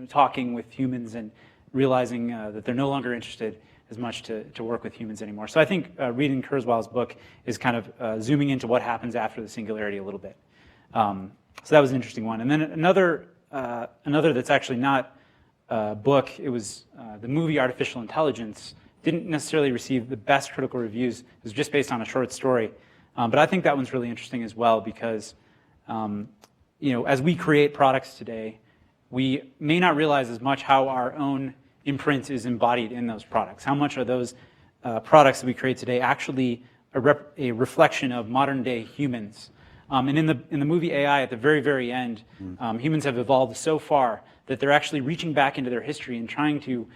talking with humans and realizing that they're no longer interested as much to work with humans anymore. So I think reading Kurzweil's book is kind of zooming into what happens after the singularity a little bit. So that was an interesting one. And then another that's actually not a book, it was the movie Artificial Intelligence. Didn't necessarily receive the best critical reviews. It was just based on a short story. But I think that one's really interesting as well because, as we create products today, we may not realize as much how our own imprint is embodied in those products. How much are those products that we create today actually a reflection of modern day humans? And in the movie AI, at the very, very end, humans have evolved so far that they're actually reaching back into their history and trying to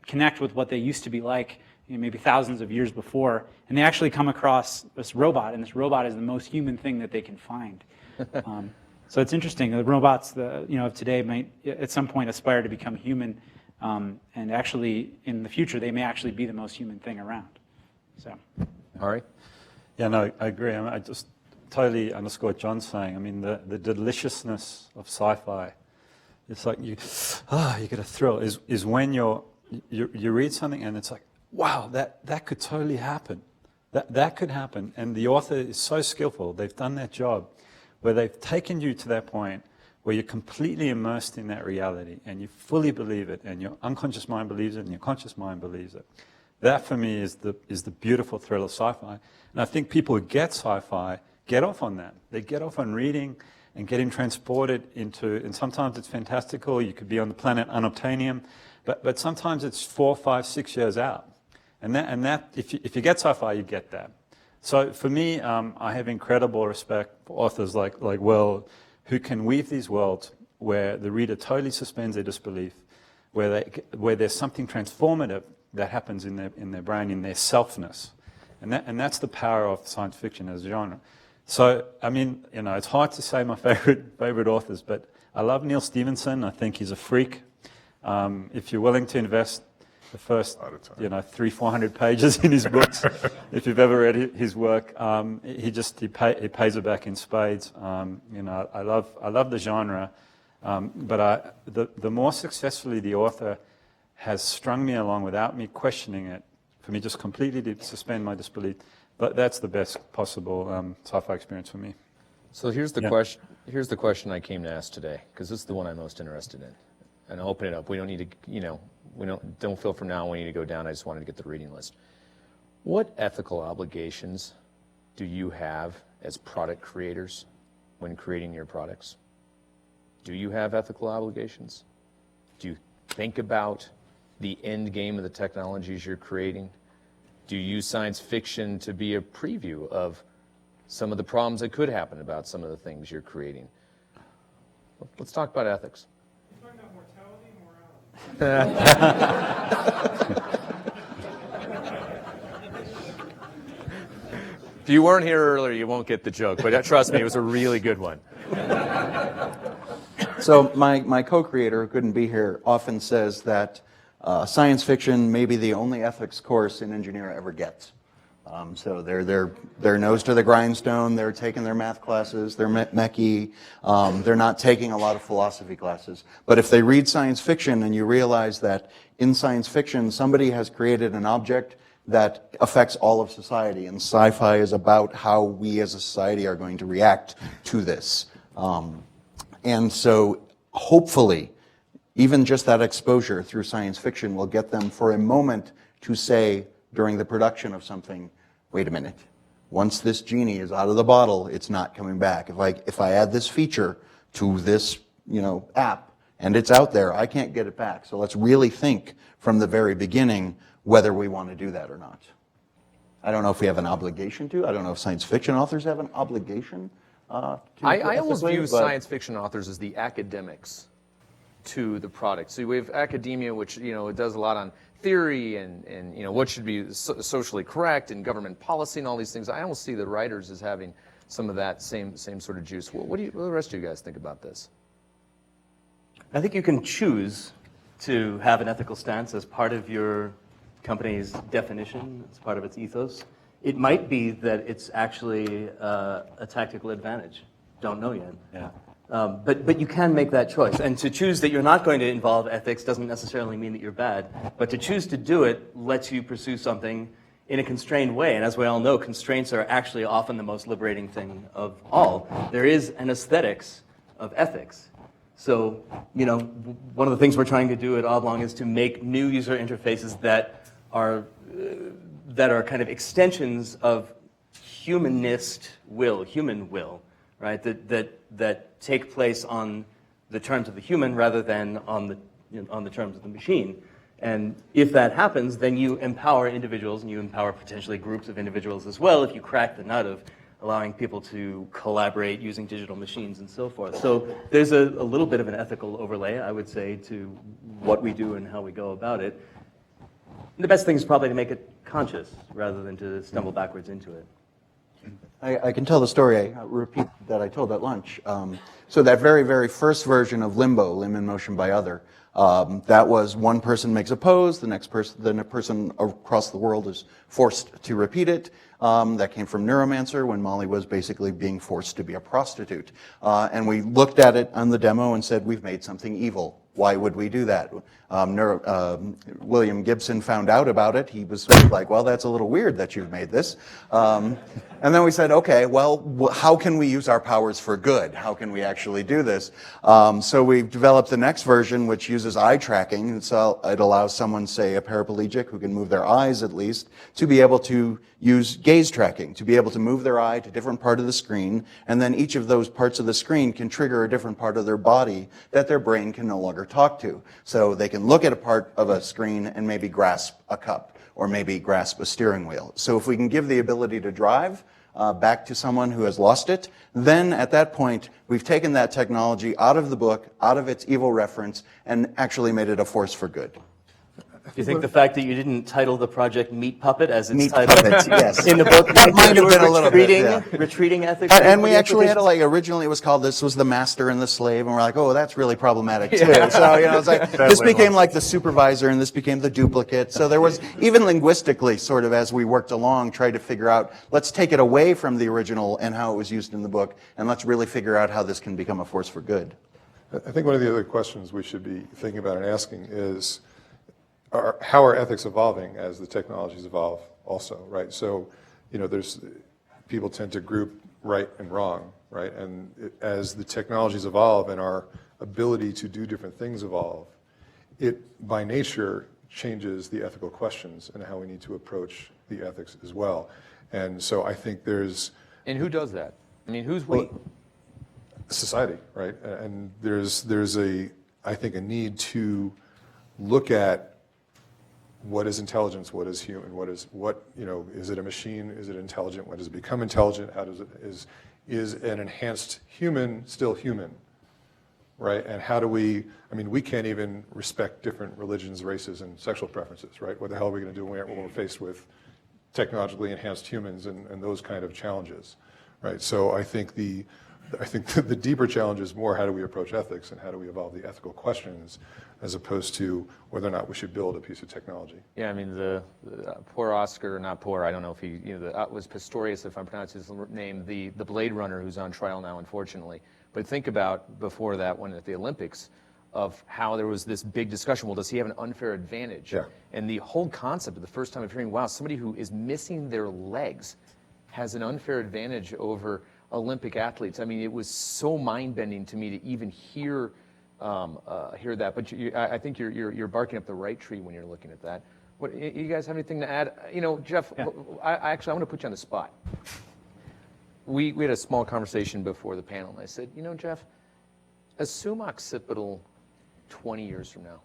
connect with what they used to be like, maybe thousands of years before, and they actually come across this robot, and this robot is the most human thing that they can find. So it's interesting. The robots, of today might at some point aspire to become human, and actually in the future they may actually be the most human thing around. So, All right. Yeah, no, I agree. I just totally underscore what John's saying. I mean, the deliciousness of sci-fi, it's like you get a thrill, is when you read something and it's like, wow, that could totally happen. That could happen. And the author is so skillful. They've done their job where they've taken you to that point where you're completely immersed in that reality and you fully believe it, and your unconscious mind believes it and your conscious mind believes it. That for me is the beautiful thrill of sci-fi. And I think people who get sci-fi get off on that. They get off on reading and getting transported into, and sometimes it's fantastical. You could be on the planet Unobtainium, but sometimes it's 4, 5, 6 years out. And that if you get sci-fi, you get that. So for me, I have incredible respect for authors like Will, who can weave these worlds where the reader totally suspends their disbelief, where there's something transformative that happens in their brain, in their selfness, and that's the power of science fiction as a genre. So I mean, it's hard to say my favorite authors, but I love Neil Stephenson. I think he's a freak. If you're willing to invest the first 300-400 pages in his books, if you've ever read his work, he pays it back in spades. I love the genre, but the more successfully the author has strung me along without me questioning it, for me just completely to suspend my disbelief, but that's the best possible sci-fi experience for me. So here's the question. Here's the question I came to ask today, because this is the one I'm most interested in. And I'll open it up. We don't need to, don't feel from now on we need to go down. I just wanted to get the reading list. What ethical obligations do you have as product creators when creating your products? Do you have ethical obligations? Do you think about the end game of the technologies you're creating? Do you use science fiction to be a preview of some of the problems that could happen about some of the things you're creating? Let's talk about ethics. You're talking about mortality and morality. If you weren't here earlier, you won't get the joke, but trust me, it was a really good one. So my co-creator, who couldn't be here, often says that science fiction may be the only ethics course an engineer ever gets. So they're nose to the grindstone. They're taking their math classes. They're mechy. They're not taking a lot of philosophy classes. But if they read science fiction and you realize that in science fiction somebody has created an object that affects all of society, and sci-fi is about how we as a society are going to react to this. And so hopefully, even just that exposure through science fiction will get them for a moment to say during the production of something, wait a minute, once this genie is out of the bottle, it's not coming back. If I add this feature to this app and it's out there, I can't get it back. So let's really think from the very beginning whether we want to do that or not. I don't know if we have an obligation to. I don't know if science fiction authors have an obligation to. I almost view science fiction authors as the academics to the product. So we have academia, which it does a lot on theory and what should be socially correct and government policy and all these things. I almost see the writers as having some of that same sort of juice. What do the rest of you guys think about this? I think you can choose to have an ethical stance as part of your company's definition, as part of its ethos. It might be that it's actually a tactical advantage. Don't know yet. Yeah. But you can make that choice. And to choose that you're not going to involve ethics doesn't necessarily mean that you're bad. But to choose to do it lets you pursue something in a constrained way. And as we all know, constraints are actually often the most liberating thing of all. There is an aesthetics of ethics. So, one of the things we're trying to do at Oblong is to make new user interfaces that are kind of extensions of human will, right? That take place on the terms of the human rather than on the terms of the machine. And if that happens, then you empower individuals and you empower potentially groups of individuals as well if you crack the nut allowing people to collaborate using digital machines and so forth. So there's a little bit of an ethical overlay, I would say, to what we do and how we go about it. The best thing is probably to make it conscious rather than to stumble backwards into it. I can tell the story, I repeat, that I told at lunch. So that very, very first version of Limbo, Limb in Motion by Other, that was one person makes a pose, then a person across the world is forced to repeat it. That came from Neuromancer when Molly was basically being forced to be a prostitute. And we looked at it on the demo and said, we've made something evil. Why would we do that? William Gibson found out about it. He was sort of like, well, that's a little weird that you've made this. And then we said, okay, well, how can we use our powers for good? How can we actually do this? So we've developed the next version, which uses eye tracking. So it allows someone, say, a paraplegic who can move their eyes at least, to be able to use gaze tracking, to be able to move their eye to different part of the screen, and then each of those parts of the screen can trigger a different part of their body that their brain can no longer talk to. So they can look at a part of a screen and maybe grasp a cup, or maybe grasp a steering wheel. So if we can give the ability to drive back to someone who has lost it, then at that point, we've taken that technology out of the book, out of its evil reference, and actually made it a force for good. Do you think the fact that you didn't title the project Meat Puppet as it's Meat titled Puppet, yes. in the book That might have been a little bit, yeah. retreating ethics? And we actually had originally it was called, this was the master and the slave, and we're like, oh, that's really problematic too. So, it's like, this became like the supervisor and this became the duplicate. So there was, even linguistically, sort of as we worked along, tried to figure out, let's take it away from the original and how it was used in the book, and let's really figure out how this can become a force for good. I think one of the other questions we should be thinking about and asking is, how are ethics evolving as the technologies evolve also, right? So, there's, people tend to group right and wrong, right? And as the technologies evolve and our ability to do different things evolve, it by nature changes the ethical questions and how we need to approach the ethics as well. And so I think there's... And who does that? I mean, who's we? Society, right? And there's I think a need to look at what is intelligence, what is human, is it a machine, is it intelligent, when does it become intelligent, how does it, is an enhanced human still human, right? And how do we can't even respect different religions, races, and sexual preferences, right? What the hell are we going to do when we're faced with technologically enhanced humans and those kind of challenges, right? So I think the deeper challenge is more, how do we approach ethics and how do we evolve the ethical questions, as opposed to whether or not we should build a piece of technology. Yeah, I mean, the poor Oscar, not poor, I don't know if he, was Pistorius, if I'm pronouncing his name, the Blade Runner who's on trial now, unfortunately. But think about before that one at the Olympics, of how there was this big discussion, well, does he have an unfair advantage? Yeah. And the whole concept of the first time of hearing, wow, somebody who is missing their legs has an unfair advantage over Olympic athletes. I mean, it was so mind-bending to me to even hear that. But I think you're barking up the right tree when you're looking at that. What, you guys have anything to add? Jeff, yeah. I want to put you on the spot. We had a small conversation before the panel, and I said, Jeff, assume occipital 20 years from now.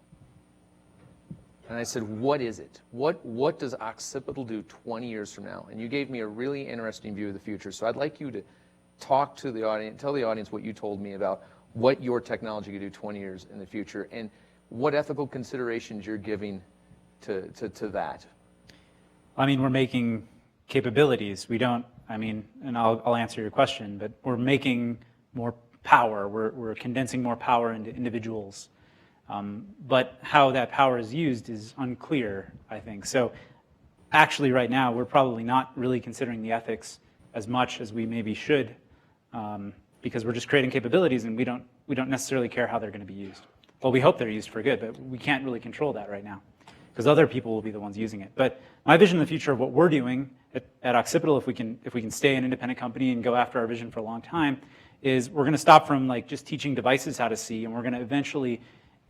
And I said, what is it? What does occipital do 20 years from now? And you gave me a really interesting view of the future. So I'd like you to talk to the audience, tell the audience what you told me about what your technology could do 20 years in the future, and what ethical considerations you're giving to that. I mean, we're making capabilities. We don't, and I'll answer your question, but we're making more power. We're condensing more power into individuals. But how that power is used is unclear, I think. So actually right now, we're probably not really considering the ethics as much as we maybe should, because we're just creating capabilities and we don't necessarily care how they're going to be used. Well, we hope they're used for good, but we can't really control that right now because other people will be the ones using it. But my vision in the future of what we're doing at Occipital, if we can stay an independent company and go after our vision for a long time, is we're going to stop from just teaching devices how to see, and we're going to eventually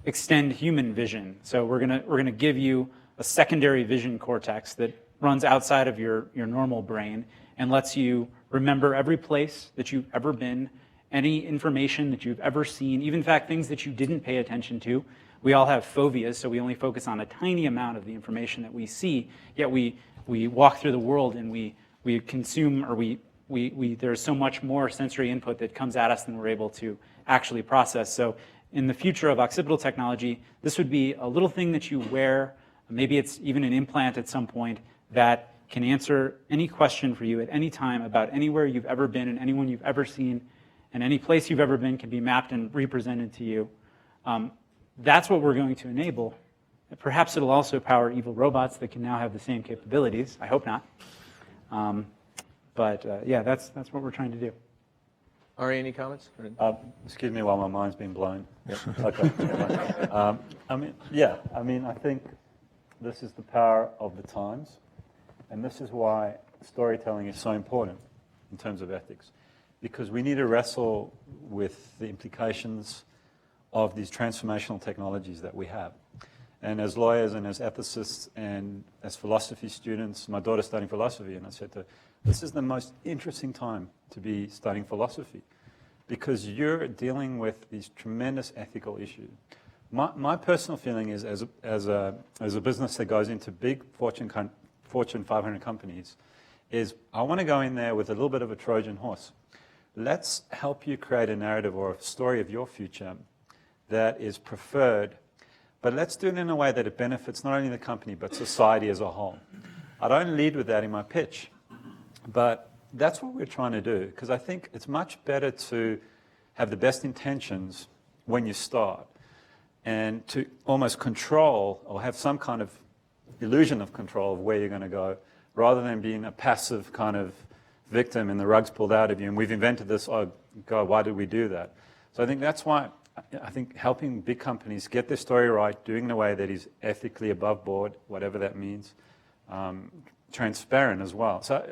extend human vision. So we're going to give you a secondary vision cortex that runs outside of your normal brain and lets you remember every place that you've ever been, any information that you've ever seen, even in fact things that you didn't pay attention to. We all have phobias, so we only focus on a tiny amount of the information that we see, yet we walk through the world and we consume, or we there's so much more sensory input that comes at us than we're able to actually process. So in the future of occipital technology, this would be a little thing that you wear, maybe it's even an implant at some point, that can answer any question for you at any time about anywhere you've ever been and anyone you've ever seen, and any place you've ever been can be mapped and represented to you. That's what we're going to enable. Perhaps it'll also power evil robots that can now have the same capabilities. I hope not. Yeah, that's what we're trying to do. Ari, any comments? Excuse me while my mind's been blown. Yep. Okay. I think this is the power of the times, and this is why storytelling is so important in terms of ethics, because we need to wrestle with the implications of these transformational technologies that we have. And as lawyers and as ethicists and as philosophy students, my daughter's studying philosophy, and I said to her, this is the most interesting time to be studying philosophy because you're dealing with these tremendous ethical issues. My personal feeling is, as a business that goes into big Fortune 500 companies, is I want to go in there with a little bit of a Trojan horse. Let's help you create a narrative or a story of your future that is preferred, but let's do it in a way that it benefits not only the company, but society as a whole. I don't lead with that in my pitch, but that's what we're trying to do, because I think it's much better to have the best intentions when you start and to almost control or have some kind of illusion of control of where you're going to go, rather than being a passive kind of victim and the rug's pulled out of you. And we've invented this, oh God, why did we do that? So I think that's why I think helping big companies get their story right, doing it in a way that is ethically above board, whatever that means, transparent as well. So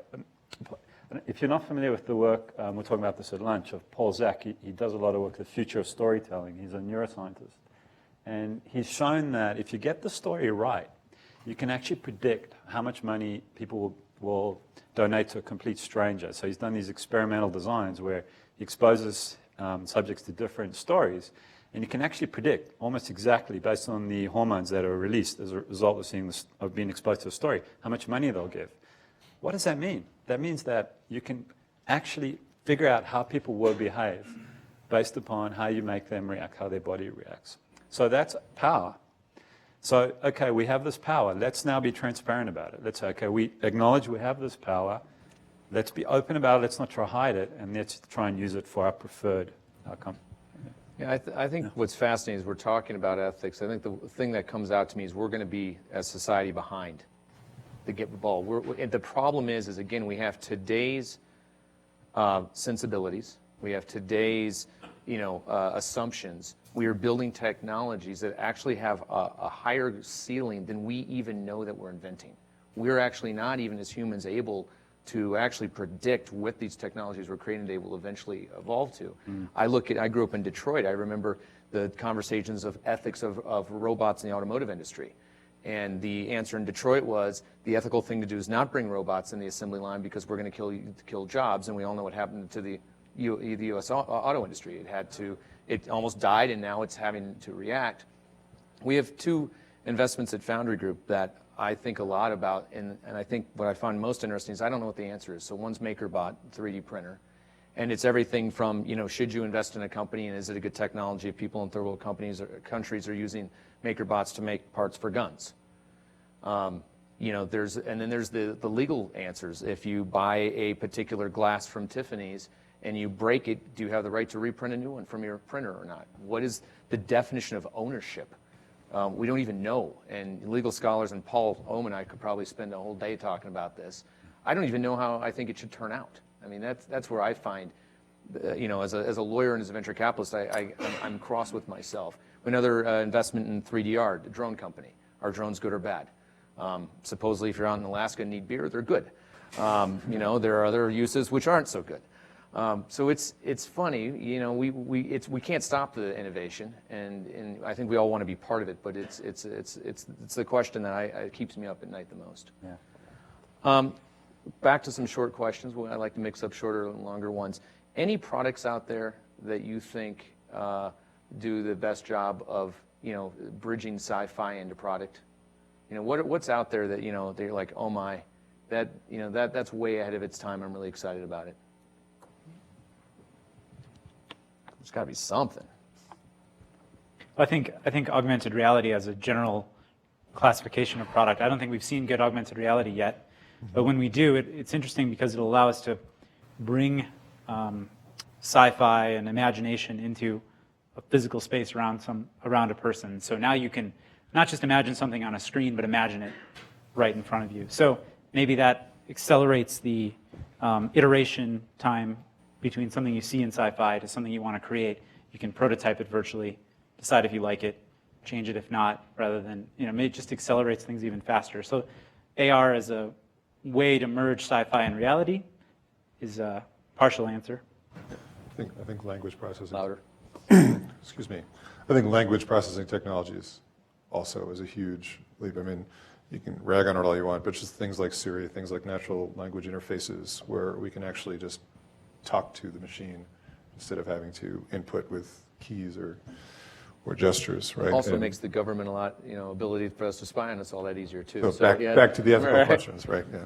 if you're not familiar with the work, we're talking about this at lunch, of Paul Zak, he does a lot of work, the future of storytelling. He's a neuroscientist. And he's shown that if you get the story right, you can actually predict how much money people will donate to a complete stranger. So he's done these experimental designs where he exposes subjects to different stories, and you can actually predict almost exactly, based on the hormones that are released as a result of being exposed to a story, how much money they'll give. What does that mean? That means that you can actually figure out how people will behave based upon how you make them react, how their body reacts. So that's power. So, okay, we have this power. Let's now be transparent about it. Let's say, okay, we acknowledge we have this power. Let's be open about it. Let's not try to hide it, and let's try and use it for our preferred outcome. Yeah, I think what's fascinating is we're talking about ethics. I think the thing that comes out to me is we're going to be, as society, behind the get the ball. And the problem is again, we have today's sensibilities. We have today's, assumptions. We are building technologies that actually have a higher ceiling than we even know that we're inventing. We're actually not even as humans able to actually predict what these technologies we're creating today will eventually evolve to. I grew up in Detroit. I remember the conversations of ethics of robots in the automotive industry. And the answer in Detroit was the ethical thing to do is not bring robots in the assembly line because we're going to kill jobs. And we all know what happened to the U.S. auto industry. It almost died, and now it's having to react. We have two investments at Foundry Group that I think a lot about, and I think what I find most interesting is I don't know what the answer is. So one's MakerBot, 3D printer, and it's everything from, should you invest in a company, and is it a good technology if people in third world countries are using MakerBots to make parts for guns? There's the legal answers. If you buy a particular glass from Tiffany's and you break it, do you have the right to reprint a new one from your printer or not? What is the definition of ownership? We don't even know. And legal scholars, and Paul Ohm and I could probably spend a whole day talking about this. I don't even know how I think it should turn out. I mean, that's where I find, as a lawyer and as a venture capitalist, I'm cross with myself. Another investment in 3DR, the drone company. Are drones good or bad? Supposedly, if you're out in Alaska and need beer, they're good. There are other uses which aren't so good. So it's funny, we can't stop the innovation, and I think we all want to be part of it. But it's the question that keeps me up at night the most. Yeah. Back to some short questions. I like to mix up shorter and longer ones. Any products out there that you think do the best job of bridging sci-fi into product? What's out there that they're like, oh my, that's way ahead of its time. I'm really excited about it. There's got to be something. I think augmented reality as a general classification of product, I don't think we've seen good augmented reality yet. But when we do, it's interesting because it'll allow us to bring sci-fi and imagination into a physical space around a person. So now you can not just imagine something on a screen, but imagine it right in front of you. So maybe that accelerates the iteration time between something you see in sci-fi to something you want to create. You can prototype it virtually, decide if you like it, change it if not, rather than, maybe it just accelerates things even faster. So AR as a way to merge sci-fi and reality is a partial answer. I think language processing. Louder. Excuse me. I think language processing technologies also is a huge leap. I mean, you can rag on it all you want, but just things like Siri, things like natural language interfaces, where we can actually just talk to the machine instead of having to input with keys or gestures, right? Also and makes the government a lot, ability for us to spy on us all that easier too. so back to the ethical questions, right? Yeah.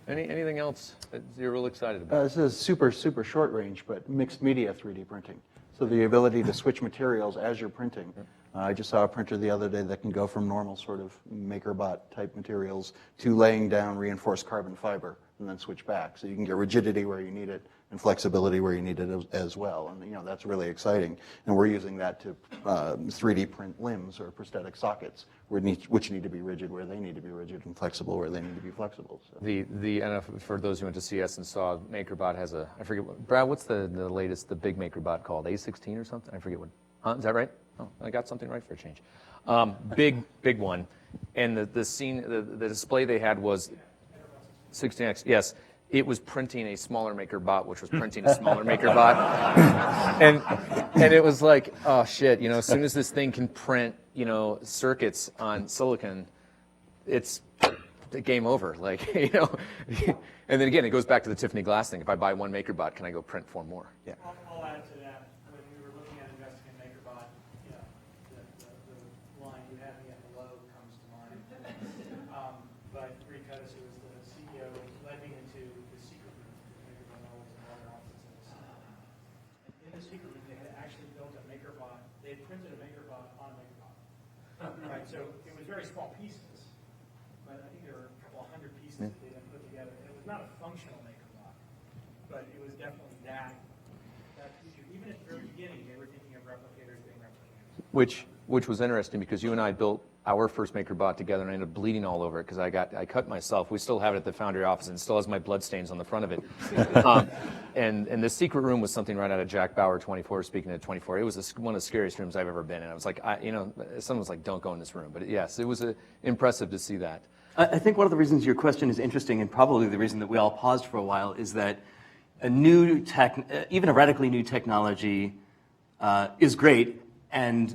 Anything else that you're real excited about? This is super short range, but mixed media 3D printing. So the ability to switch materials as you're printing. I just saw a printer the other day that can go from normal sort of MakerBot type materials to laying down reinforced carbon fiber and then switch back. So you can get rigidity where you need it and flexibility where you need it as well. And that's really exciting. And we're using that to 3D print limbs or prosthetic sockets, which need to be rigid where they need to be rigid and flexible where they need to be flexible. So. And for those who went to CS and saw, MakerBot has I forget Brad, what's the latest, the big MakerBot called? A16 or something? I forget what. Is that right? Oh, I got something right for a change. Big one. And the scene, the display they had was 16X, yes. It was printing a smaller MakerBot, which was printing a smaller MakerBot. And it was like, oh shit, as soon as this thing can print, circuits on silicon, it's game over. And then again, it goes back to the Tiffany glass thing. If I buy one MakerBot, can I go print 4 more? Yeah. I'll add to that. When we were looking at investing in MakerBot, the line you had me at below comes to mind. But Reed Cudis, who was the CEO, led me into the secret room at MakerBot and other offices. In the secret room, they had actually built a MakerBot. They had printed a MakerBot on a MakerBot. Right, so it was very small pieces, but I think there were a couple of hundred pieces that they then put together. It was not a functional MakerBot, but it was definitely that feature. Even at the very beginning, they were thinking of replicators being replicators. Which was interesting because you and I built our first MakerBot together and I ended up bleeding all over it because I cut myself. We still have it at the Foundry office and it still has my blood stains on the front of it. And the secret room was something right out of Jack Bauer 24, speaking at 24. It was one of the scariest rooms I've ever been in. I was like, someone was like, don't go in this room. But yes, it was impressive to see that. I think one of the reasons your question is interesting, and probably the reason that we all paused for a while, is that a new even a radically new technology is great,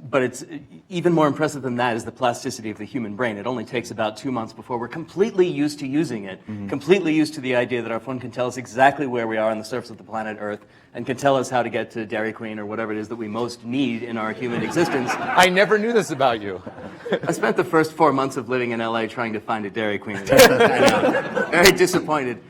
but it's even more impressive than that is the plasticity of the human brain. It only takes about 2 months before we're completely used to using it, completely used to the idea that our phone can tell us exactly where we are on the surface of the planet Earth, and can tell us how to get to Dairy Queen or whatever it is that we most need in our human existence. I never knew this about you. I spent the first 4 months of living in LA trying to find a Dairy Queen. Very disappointed.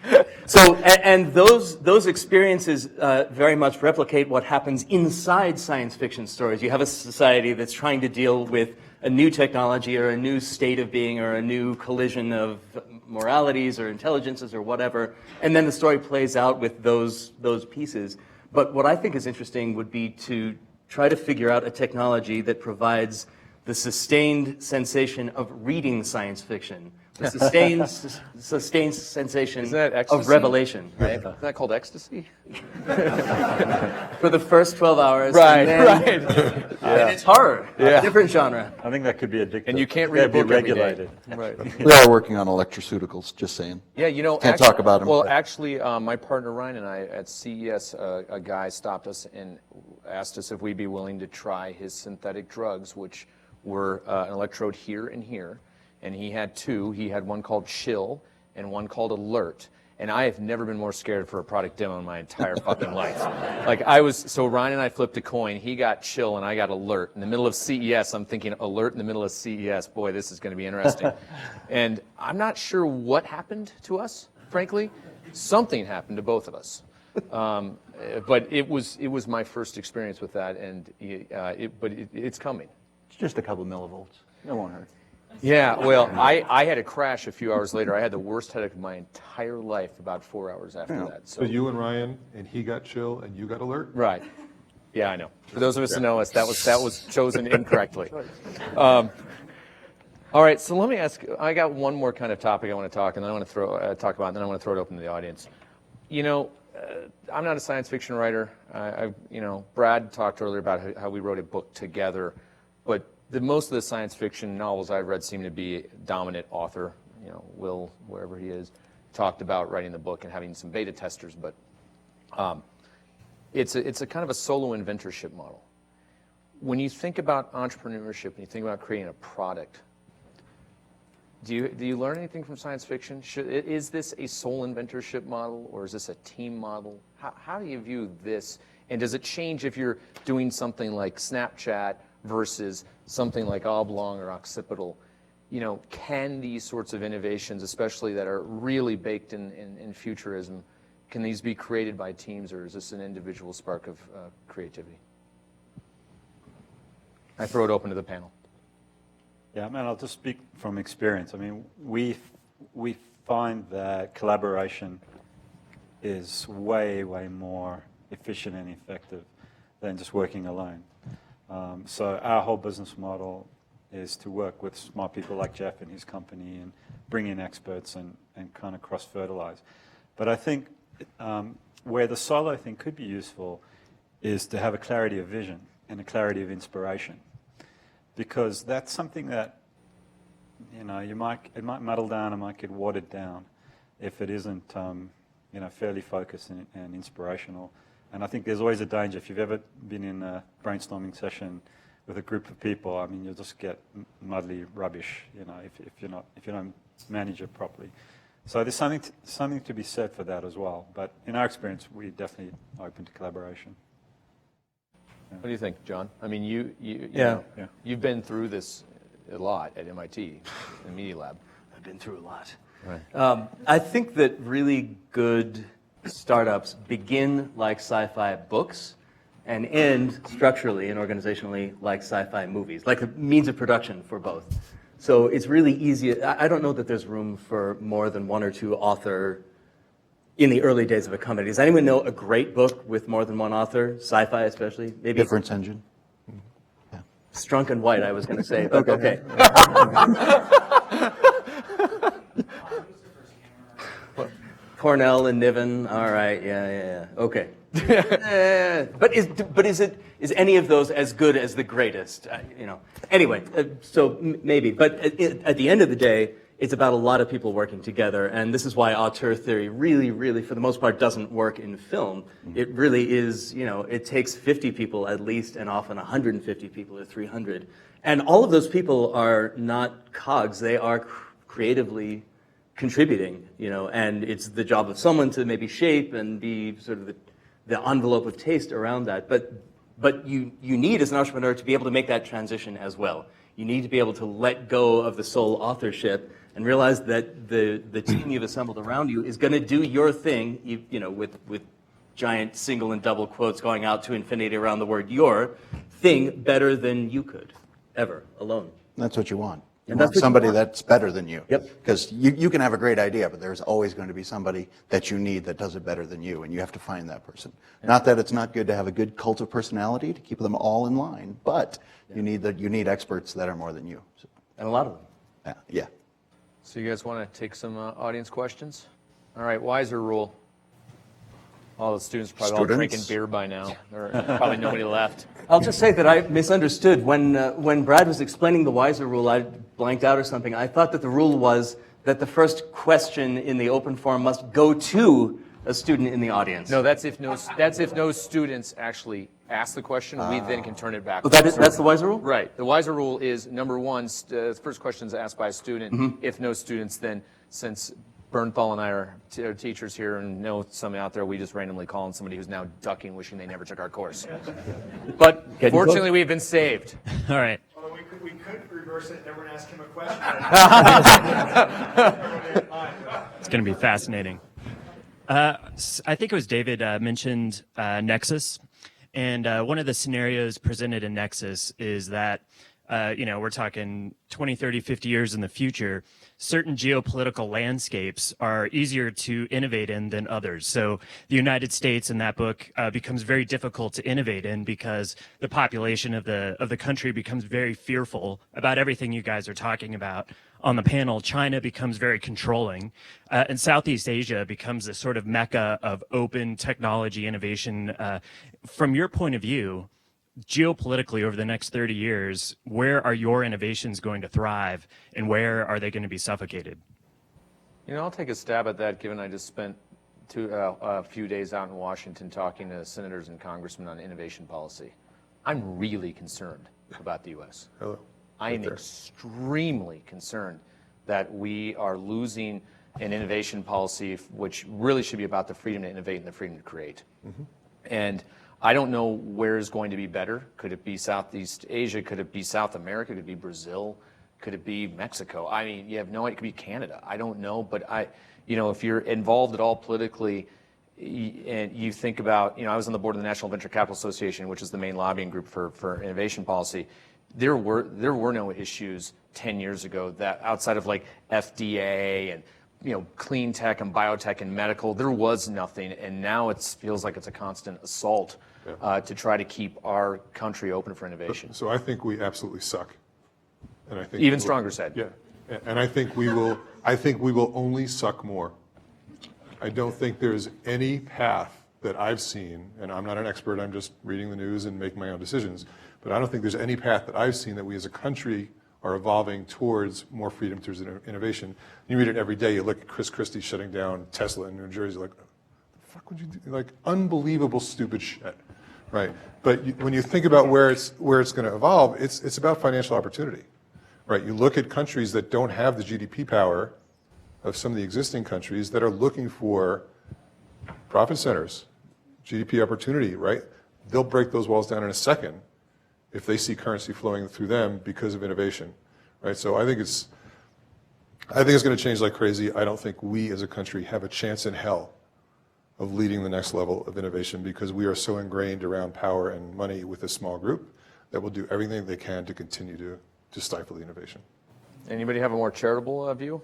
So, and those experiences very much replicate what happens inside science fiction stories. You have a society that's trying to deal with a new technology or a new state of being or a new collision of moralities or intelligences or whatever, and then the story plays out with those pieces. But what I think is interesting would be to try to figure out a technology that provides the sustained sensation of reading science fiction, the sustained sensation of revelation. Right? Isn't that called ecstasy? For the first 12 hours. Right, and it's horror, a different genre. I think that could be addictive. And you can't read a book regulated. Every day. Right. We are working on electroceuticals, just saying. Yeah, Can't talk about them. Well, actually, my partner Ryan and I at CES, a guy stopped us and asked us if we'd be willing to try his synthetic drugs, which were an electrode here and here. And he had 2. He had one called Chill and one called Alert. And I have never been more scared for a product demo in my entire fucking life. So Ryan and I flipped a coin. He got Chill and I got Alert. In the middle of CES, I'm thinking Alert in the middle of CES. Boy, this is going to be interesting. And I'm not sure what happened to us, frankly. Something happened to both of us. But it was my first experience with that, and it's coming. It's just a couple millivolts. It won't hurt. Yeah, well, I had a crash a few hours later. I had the worst headache of my entire life about 4 hours after that. So you and Ryan, and he got chill, and you got alert? Right. Yeah, I know. For those of us who know us, that was chosen incorrectly. All right, so let me ask. I got one more kind of topic I want to talk, and then I want to talk about, and then I want to throw it open to the audience. You know, I'm not a science fiction writer. Brad talked earlier about how we wrote a book together, but most of the science fiction novels I've read seem to be dominant author. You know, Will, wherever he is, talked about writing the book and having some beta testers, but it's a kind of a solo inventorship model. When you think about entrepreneurship and you think about creating a product, do you learn anything from science fiction? Is this a sole inventorship model, or is this a team model? How do you view this? And does it change if you're doing something like Snapchat versus something like Oblong or Occipital? You know, can these sorts of innovations, especially that are really baked in futurism, can these be created by teams, or is this an individual spark of creativity? I throw it open to the panel. Yeah, I mean, I'll just speak from experience. I mean, we find that collaboration is way, way more efficient and effective than just working alone. So our whole business model is to work with smart people like Jeff and his company and bring in experts and kind of cross-fertilize. But I think where the solo thing could be useful is to have a clarity of vision and a clarity of inspiration. Because that's something that, you know, it might muddle down, it might get watered down if it isn't, fairly focused and inspirational. And I think there's always a danger. If you've ever been in a brainstorming session with a group of people, I mean, you'll just get muddly rubbish, you know, if you don't manage it properly. So there's something to be said for that as well. But in our experience, we definitely are open to collaboration. What do you think, John? I mean, you've been through this a lot at MIT, the Media Lab. I've been through a lot. Right. I think that really good startups begin like sci-fi books and end structurally and organizationally like sci-fi movies, like a means of production for both. So it's really easy. I don't know that there's room for more than one or two author in the early days of a company. Does anyone know a great book with more than one author, sci-fi especially? Maybe Difference Engine. Yeah. Strunk and White, I was going to say, but okay. Cornell and Niven, all right, yeah. Okay. But is any of those as good as the greatest? Anyway, so maybe. But at the end of the day, it's about a lot of people working together, and this is why auteur theory really, for the most part, doesn't work in film. It really is, it takes 50 people at least, and often 150 people or 300. And all of those people are not cogs. They are creatively contributing, and it's the job of someone to maybe shape and be sort of the envelope of taste around that. But you need, as an entrepreneur, to be able to make that transition as well. You need to be able to let go of the sole authorship and realize that the team you've assembled around you is going to do your thing, with giant single and double quotes going out to infinity around the word your thing better than you could ever alone. That's what you want. You And want that's what you somebody want. that's better than you. Yep. Because you can have a great idea, but there's always going to be somebody that you need that does it better than you, and you have to find that person. Not that it's not good to have a good cult of personality to keep them all in line, but you need experts that are more than you. So, And a lot of them. yeah. So you guys want to take some audience questions? All right, wiser rule. All the students are probably all drinking beer by now. There's probably nobody left. I'll just say that I misunderstood. When Brad was explaining the wiser rule, I blanked out or something. I thought that the rule was that the first question in the open forum must go to a student in the audience. No, that's if no students actually ask the question. We then can turn it back. Oh, that's the wiser rule? Right. The wiser rule is, number one, the first question is asked by a student. Mm-hmm. If no students, then since Bernthal and I are teachers here and know somebody out there, we just randomly call on somebody who's now ducking, wishing they never took our course. But fortunately, we've been saved. All right. Although we could reverse it and everyone ask him a question. It's going to be fascinating. I think it was David mentioned Nexus, and one of the scenarios presented in Nexus is that, we're talking 20, 30, 50 years in the future, certain geopolitical landscapes are easier to innovate in than others. So the United States in that book becomes very difficult to innovate in because the population of the country becomes very fearful about everything you guys are talking about. On the panel, China becomes very controlling, and Southeast Asia becomes a sort of mecca of open technology innovation. From your point of view, geopolitically over the next 30 years, where are your innovations going to thrive and where are they going to be suffocated? I'll take a stab at that, given I just spent a few days out in Washington talking to senators and congressmen on innovation policy. I'm really concerned about the U.S. Hello. I am extremely concerned that we are losing an innovation policy which really should be about the freedom to innovate and the freedom to create. And I don't know where is going to be better. Could it be Southeast Asia? Could it be South America? Could it be Brazil? Could it be Mexico? I mean, you have no idea. It could be Canada. I don't know. But if you're involved at all politically, and you think about, I was on the board of the National Venture Capital Association, which is the main lobbying group for innovation policy. There were no issues 10 years ago that outside of like FDA and clean tech and biotech and medical, there was nothing, and now it feels like it's a constant assault to try to keep our country open for innovation. So I think we absolutely suck, and I think even stronger said. Yeah, and I think we will. I think we will only suck more. I don't think there's any path that I've seen, and I'm not an expert. I'm just reading the news and making my own decisions. But I don't think there's any path that I've seen that we as a country are evolving towards more freedom, towards innovation. You read it every day. You look at Chris Christie shutting down Tesla in New Jersey. Like, the fuck would you do? Like, unbelievable, stupid shit, right? But when you think about where it's going to evolve, it's about financial opportunity, right? You look at countries that don't have the GDP power of some of the existing countries that are looking for profit centers, GDP opportunity, right? They'll break those walls down in a second if they see currency flowing through them because of innovation, right? So I think it's going to change like crazy. I don't think we as a country have a chance in hell of leading the next level of innovation because we are so ingrained around power and money with a small group that will do everything they can to continue to stifle the innovation. Anybody have a more charitable view?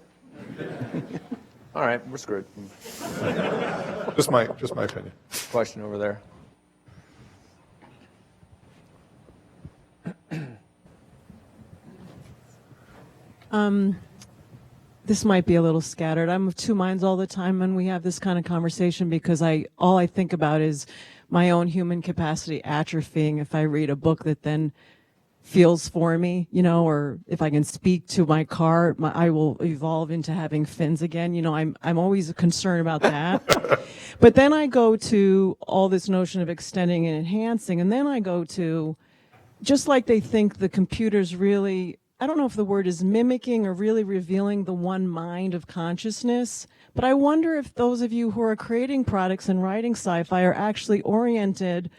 All right, we're screwed. Just my opinion. Question over there. This might be a little scattered. I'm of two minds all the time when we have this kind of conversation because all I think about is my own human capacity atrophying if I read a book that then feels for me, or if I can speak to my car, I will evolve into having fins again. I'm always concerned about that. But then I go to all this notion of extending and enhancing, and then I go to, just like they think the computer's really, I don't know if the word is mimicking or really revealing the one mind of consciousness, but I wonder if those of you who are creating products and writing sci-fi are actually oriented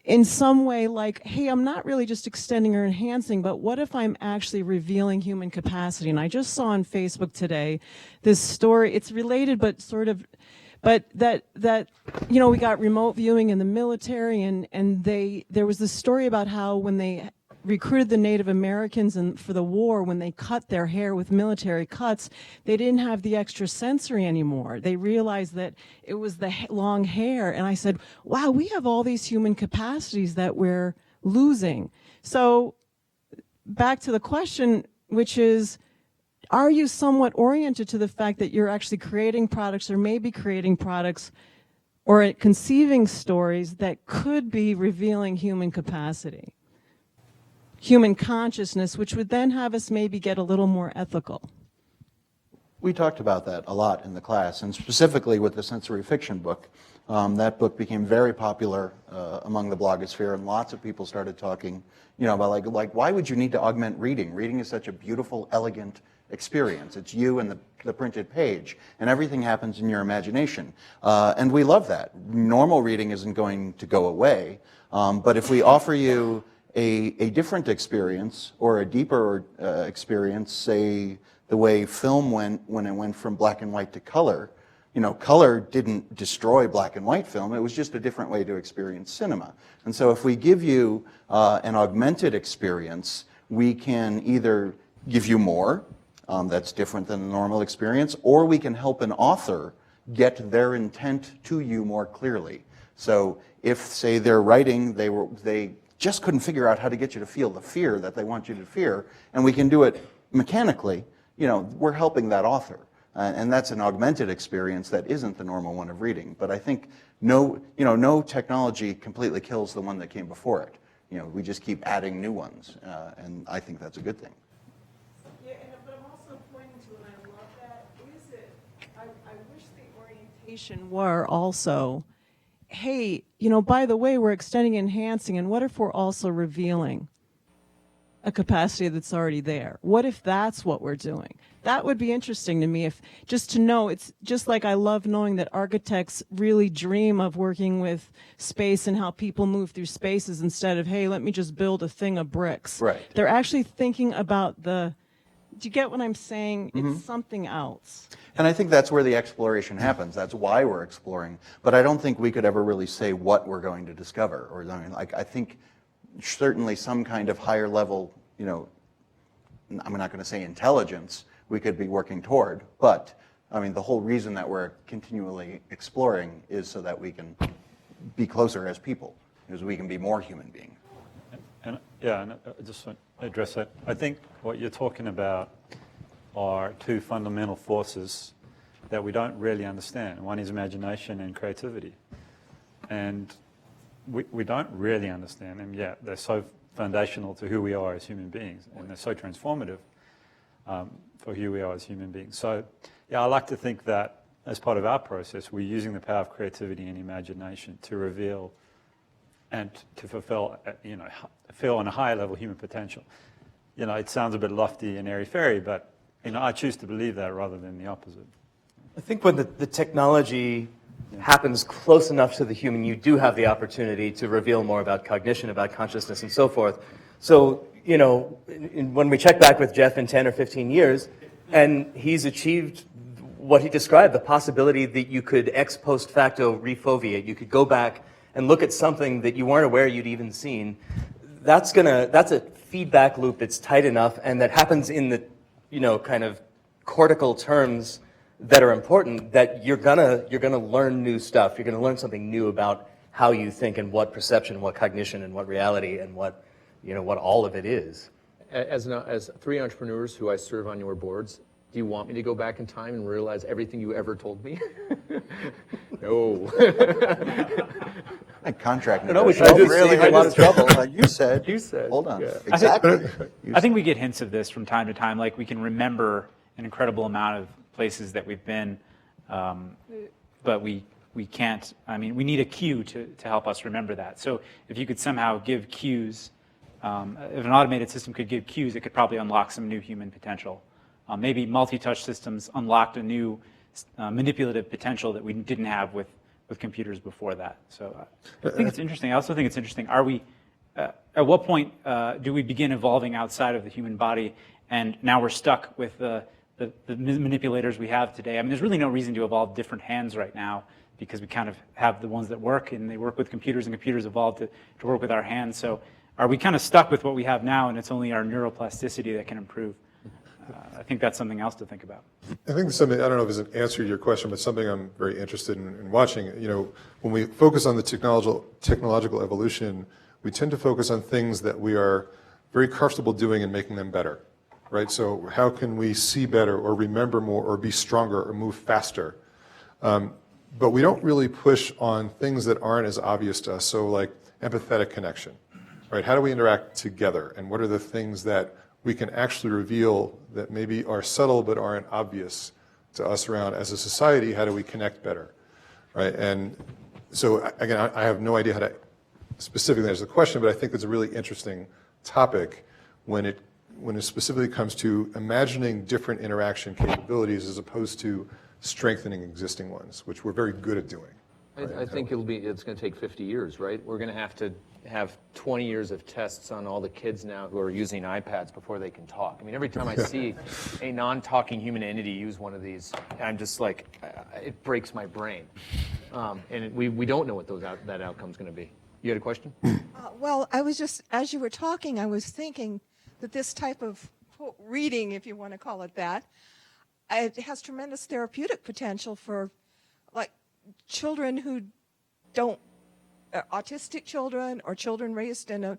in some way like, hey, I'm not really just extending or enhancing, but what if I'm actually revealing human capacity? And I just saw on Facebook today this story, it's related but that we got remote viewing in the military and there was this story about how when they recruited the Native Americans and for the war, when they cut their hair with military cuts, they didn't have the extra sensory anymore. They realized that it was the long hair. And I said, wow, we have all these human capacities that we're losing. So back to the question, which is, are you somewhat oriented to the fact that you're actually creating products or maybe creating products or conceiving stories that could be revealing human capacity? Human consciousness, which would then have us maybe get a little more ethical. We talked about that a lot in the class, and specifically with the sensory fiction book. That book became very popular among the blogosphere, and lots of people started talking, about like why would you need to augment reading? Reading is such a beautiful, elegant experience. It's you and the printed page, and everything happens in your imagination. And we love that. Normal reading isn't going to go away, but if we offer you a different experience or a deeper experience, say the way film went when it went from black and white to color, color didn't destroy black and white film. It was just a different way to experience cinema. And so if we give you an augmented experience, we can either give you more that's different than the normal experience, or we can help an author get their intent to you more clearly. So if, say, they're writing, they just couldn't figure out how to get you to feel the fear that they want you to fear, and we can do it mechanically, we're helping that author. And that's an augmented experience that isn't the normal one of reading. But I think no technology completely kills the one that came before it. We just keep adding new ones, and I think that's a good thing. Yeah, but I'm also pointing to, and I love that, I wish the orientation were also, hey, by the way, we're extending, enhancing, and what if we're also revealing a capacity that's already there? What if that's what we're doing? That would be interesting to me, if just to know. It's just like I love knowing that architects really dream of working with space and how people move through spaces instead of, hey, let me just build a thing of bricks. Right. They're actually thinking about do you get what I'm saying? It's something else. And I think that's where the exploration happens. That's why we're exploring. But I don't think we could ever really say what we're going to discover. I think certainly some kind of higher level, I'm not going to say intelligence, we could be working toward. But, the whole reason that we're continually exploring is so that we can be closer as people, because we can be more human beings. And I just want to address that. I think what you're talking about are two fundamental forces that we don't really understand. One is imagination and creativity. And we don't really understand them yet. They're so foundational to who we are as human beings, and they're so transformative for who we are as human beings. So, I like to think that as part of our process, we're using the power of creativity and imagination to reveal and to fulfill, feel on a higher level human potential. It sounds a bit lofty and airy-fairy, but I choose to believe that rather than the opposite. I think when the technology happens close enough to the human, you do have the opportunity to reveal more about cognition, about consciousness, and so forth. So, when we check back with Jeff in 10 or 15 years, and he's achieved what he described, the possibility that you could ex post facto refoviate, you could go back and look at something that you weren't aware you'd even seen, that's a feedback loop that's tight enough, and that happens in the, kind of cortical terms that are important, that you're gonna learn new stuff. You're gonna learn something new about how you think and what perception, what cognition, and what reality, and what all of it is. As three entrepreneurs who I serve on your boards, do you want me to go back in time and realize everything you ever told me? No. Like contract No, we negotiations. really Save a lot of trouble. Like you said. You said. Hold on. Yeah. Exactly. I think we get hints of this from time to time. Like we can remember an incredible amount of places that we've been, but we can't. We need a cue to help us remember that. So if you could somehow give cues, if an automated system could give cues, it could probably unlock some new human potential. Maybe multi-touch systems unlocked a new manipulative potential that we didn't have with computers before that. So I think it's interesting. I also think it's interesting. Are we, at what point do we begin evolving outside of the human body, and now we're stuck with the manipulators we have today? There's really no reason to evolve different hands right now, because we kind of have the ones that work, and they work with computers, and computers evolved to work with our hands. So are we kind of stuck with what we have now, and it's only our neuroplasticity that can improve? I think that's something else to think about. I think something, I don't know if it's an answer to your question, but something I'm very interested in watching. When we focus on the technological evolution, we tend to focus on things that we are very comfortable doing and making them better, right? So how can we see better or remember more or be stronger or move faster? But we don't really push on things that aren't as obvious to us. So like empathetic connection, right? How do we interact together? And what are the things that we can actually reveal that maybe are subtle but aren't obvious to us around as a society? How do we connect better, right? And so again, I have no idea how to specifically answer the question, but I think it's a really interesting topic when it specifically comes to imagining different interaction capabilities as opposed to strengthening existing ones, which we're very good at doing. I think it's going to take 50 years, right? We're going to have 20 years of tests on all the kids now who are using iPads before they can talk. I mean, every time I see a non-talking human entity use one of these, I'm just like, it breaks my brain. And we don't know what that outcome's going to be. You had a question? Well, I was just, as you were talking, I was thinking that this type of quote, reading, if you want to call it that, it has tremendous therapeutic potential for, like, children who don't, autistic children or children raised in an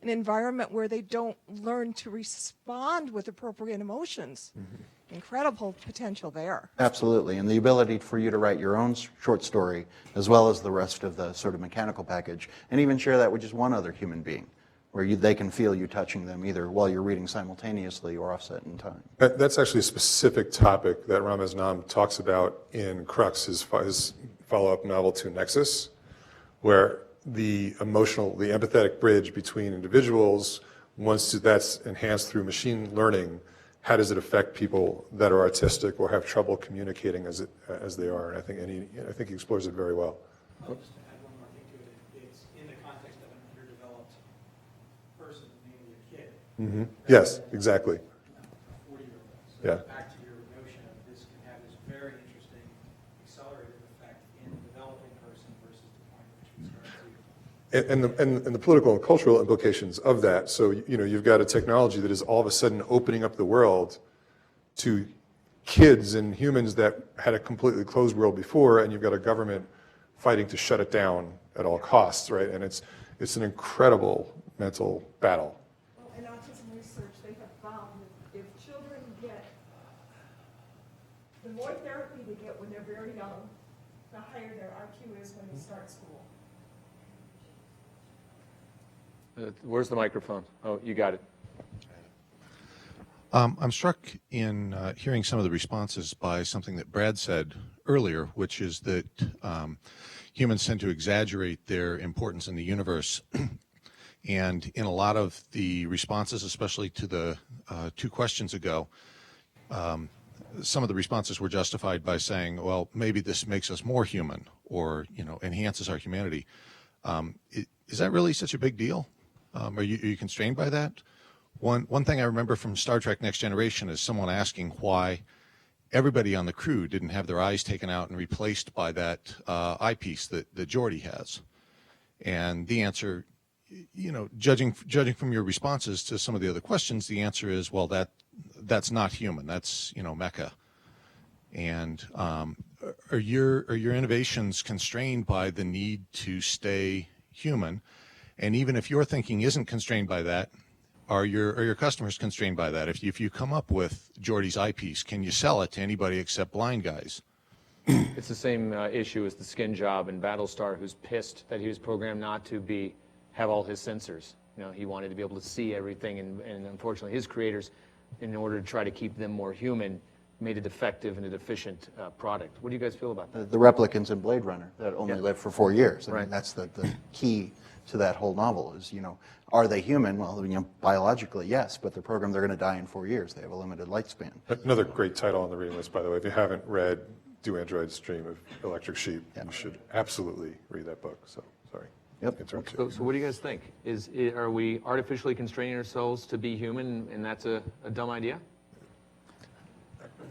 environment where they don't learn to respond with appropriate emotions. Mm-hmm. Incredible potential there. Absolutely, and the ability for you to write your own short story as well as the rest of the sort of mechanical package, and even share that with just one other human being, where they can feel you touching them either while you're reading simultaneously or offset in time. That's actually a specific topic that Ramez Nam talks about in Crux, his follow-up novel to Nexus, where the empathetic bridge between individuals, once that's enhanced through machine learning, how does it affect people that are autistic or have trouble communicating as they are? And I think he explores it very well. Just to add one more thing to it, it's in the context of an underdeveloped person, namely a kid. Mm-hmm. Yes, exactly. A 40-year-old. So Yeah. back to your notion of this can have this very interesting accelerated effect in the developing person versus the point at which we start to. And the political and cultural implications of that. So, you've got a technology that is all of a sudden opening up the world to kids and humans that had a completely closed world before, and you've got a government fighting to shut it down at all costs, right? And it's an incredible mental battle. Well, in autism research, they have found that if children get, the more therapy they get when they're very young, the higher their IQ is when they start school. Where's the microphone? Oh, you got it. I'm struck in hearing some of the responses by something that Brad said earlier, which is that humans tend to exaggerate their importance in the universe. And in a lot of the responses, especially to the 2 questions ago, some of the responses were justified by saying, well, maybe this makes us more human or, enhances our humanity. Is that really such a big deal? Are you constrained by that? One thing I remember from Star Trek Next Generation is someone asking why everybody on the crew didn't have their eyes taken out and replaced by that eyepiece that Geordi has. And the answer, judging from your responses to some of the other questions, the answer is, well, that's not human. That's, mecha. And are your innovations constrained by the need to stay human? And even if your thinking isn't constrained by that, are your customers constrained by that? If you come up with Geordi's eyepiece, can you sell it to anybody except blind guys? It's the same issue as the skin job in Battlestar, who's pissed that he was programmed not to have all his sensors. He wanted to be able to see everything, and unfortunately his creators, in order to try to keep them more human, made a defective and a deficient product. What do you guys feel about that? The replicants in Blade Runner that only live for 4 years. I Right. mean, that's the key to that whole novel is, are they human? Well, biologically, yes, but they're programmed they're going to die in 4 years. They have a limited lifespan. Another great title on the reading list, by the way. If you haven't read Do Androids Dream of Electric Sheep, you should absolutely read that book. So, sorry. Yep. So what do you guys think? Are we artificially constraining ourselves to be human, and that's a dumb idea?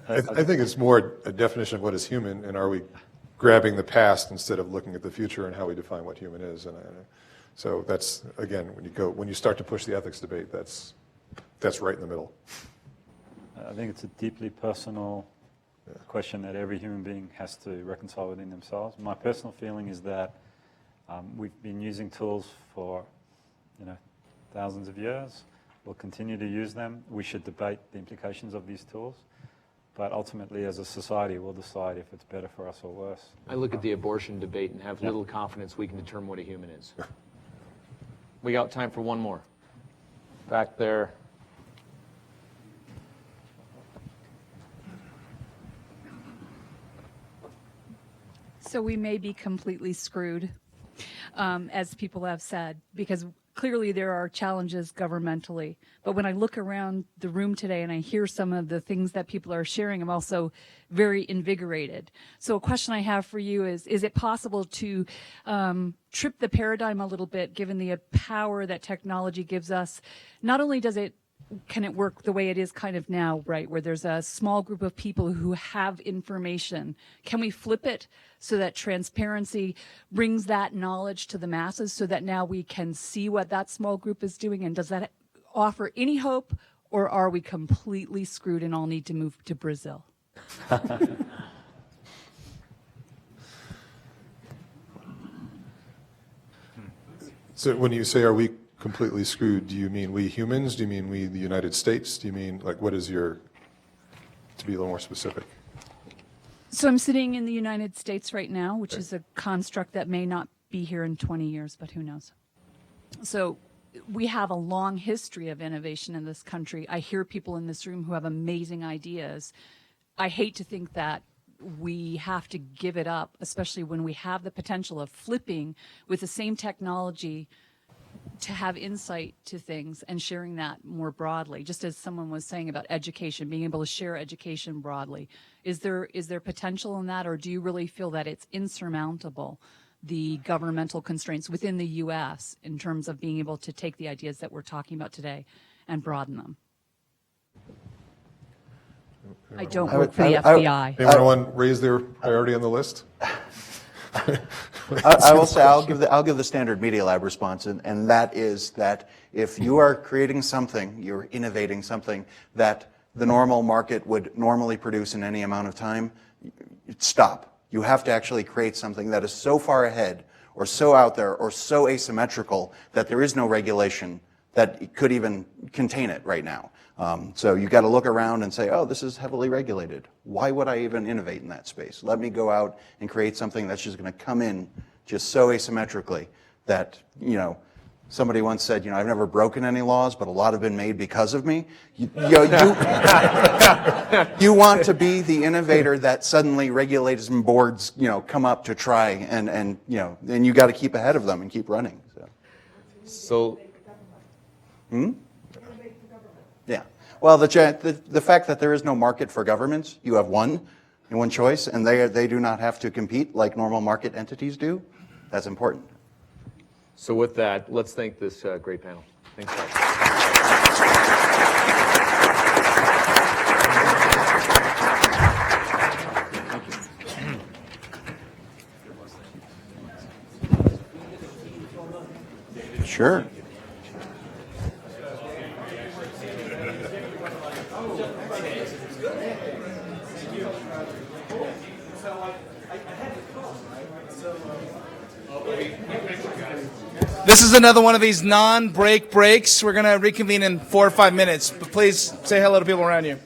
I think it's more a definition of what is human, and are we grabbing the past instead of looking at the future and how we define what human is. And so that's, again, when you start to push the ethics debate, that's right in the middle. I think it's a deeply personal question that every human being has to reconcile within themselves. My personal feeling is that we've been using tools for, thousands of years. We'll continue to use them. We should debate the implications of these tools. But ultimately, as a society, we'll decide if it's better for us or worse. I look at the abortion debate and have little confidence we can determine what a human is. We got time for one more. Back there. So we may be completely screwed, as people have said, because clearly there are challenges governmentally. But when I look around the room today and I hear some of the things that people are sharing, I'm also very invigorated. So a question I have for you is it possible to trip the paradigm a little bit, given the power that technology gives us? Not only can it work the way it is kind of now, right, where there's a small group of people who have information? Can we flip it so that transparency brings that knowledge to the masses so that now we can see what that small group is doing? And does that offer any hope, or are we completely screwed and all need to move to Brazil? So when you say, are we completely screwed, do you mean we humans? Do you mean we, the United States? Do you mean, like, what is your, to be a little more specific? So I'm sitting in the United States right now, which is a construct that may not be here in 20 years, but who knows? So we have a long history of innovation in this country. I hear people in this room who have amazing ideas. I hate to think that we have to give it up, especially when we have the potential of flipping with the same technology to have insight to things and sharing that more broadly. Just as someone was saying about education, being able to share education broadly. Is there potential in that, or do you really feel that it's insurmountable, the governmental constraints within the U.S. in terms of being able to take the ideas that we're talking about today and broaden them? I don't work for the FBI. Anyone want to raise their priority on the list? I will say I'll give the standard Media Lab response, and that is that if you are creating something, you're innovating something that the normal market would normally produce in any amount of time, stop. You have to actually create something that is so far ahead or so out there or so asymmetrical that there is no regulation that could even contain it right now. So you got to look around and say, oh, this is heavily regulated. Why would I even innovate in that space? Let me go out and create something that's just going to come in just so asymmetrically that, somebody once said, I've never broken any laws, but a lot have been made because of me. You want to be the innovator that suddenly regulators and boards, come up to try and you got to keep ahead of them and keep running. Yeah. Well, the fact that there is no market for governments, you have one choice, and they do not have to compete like normal market entities do. That's important. So with that, let's thank this great panel. Thanks, guys. Sure. This is another one of these non-break breaks. We're going to reconvene in 4 or 5 minutes, but please say hello to people around you.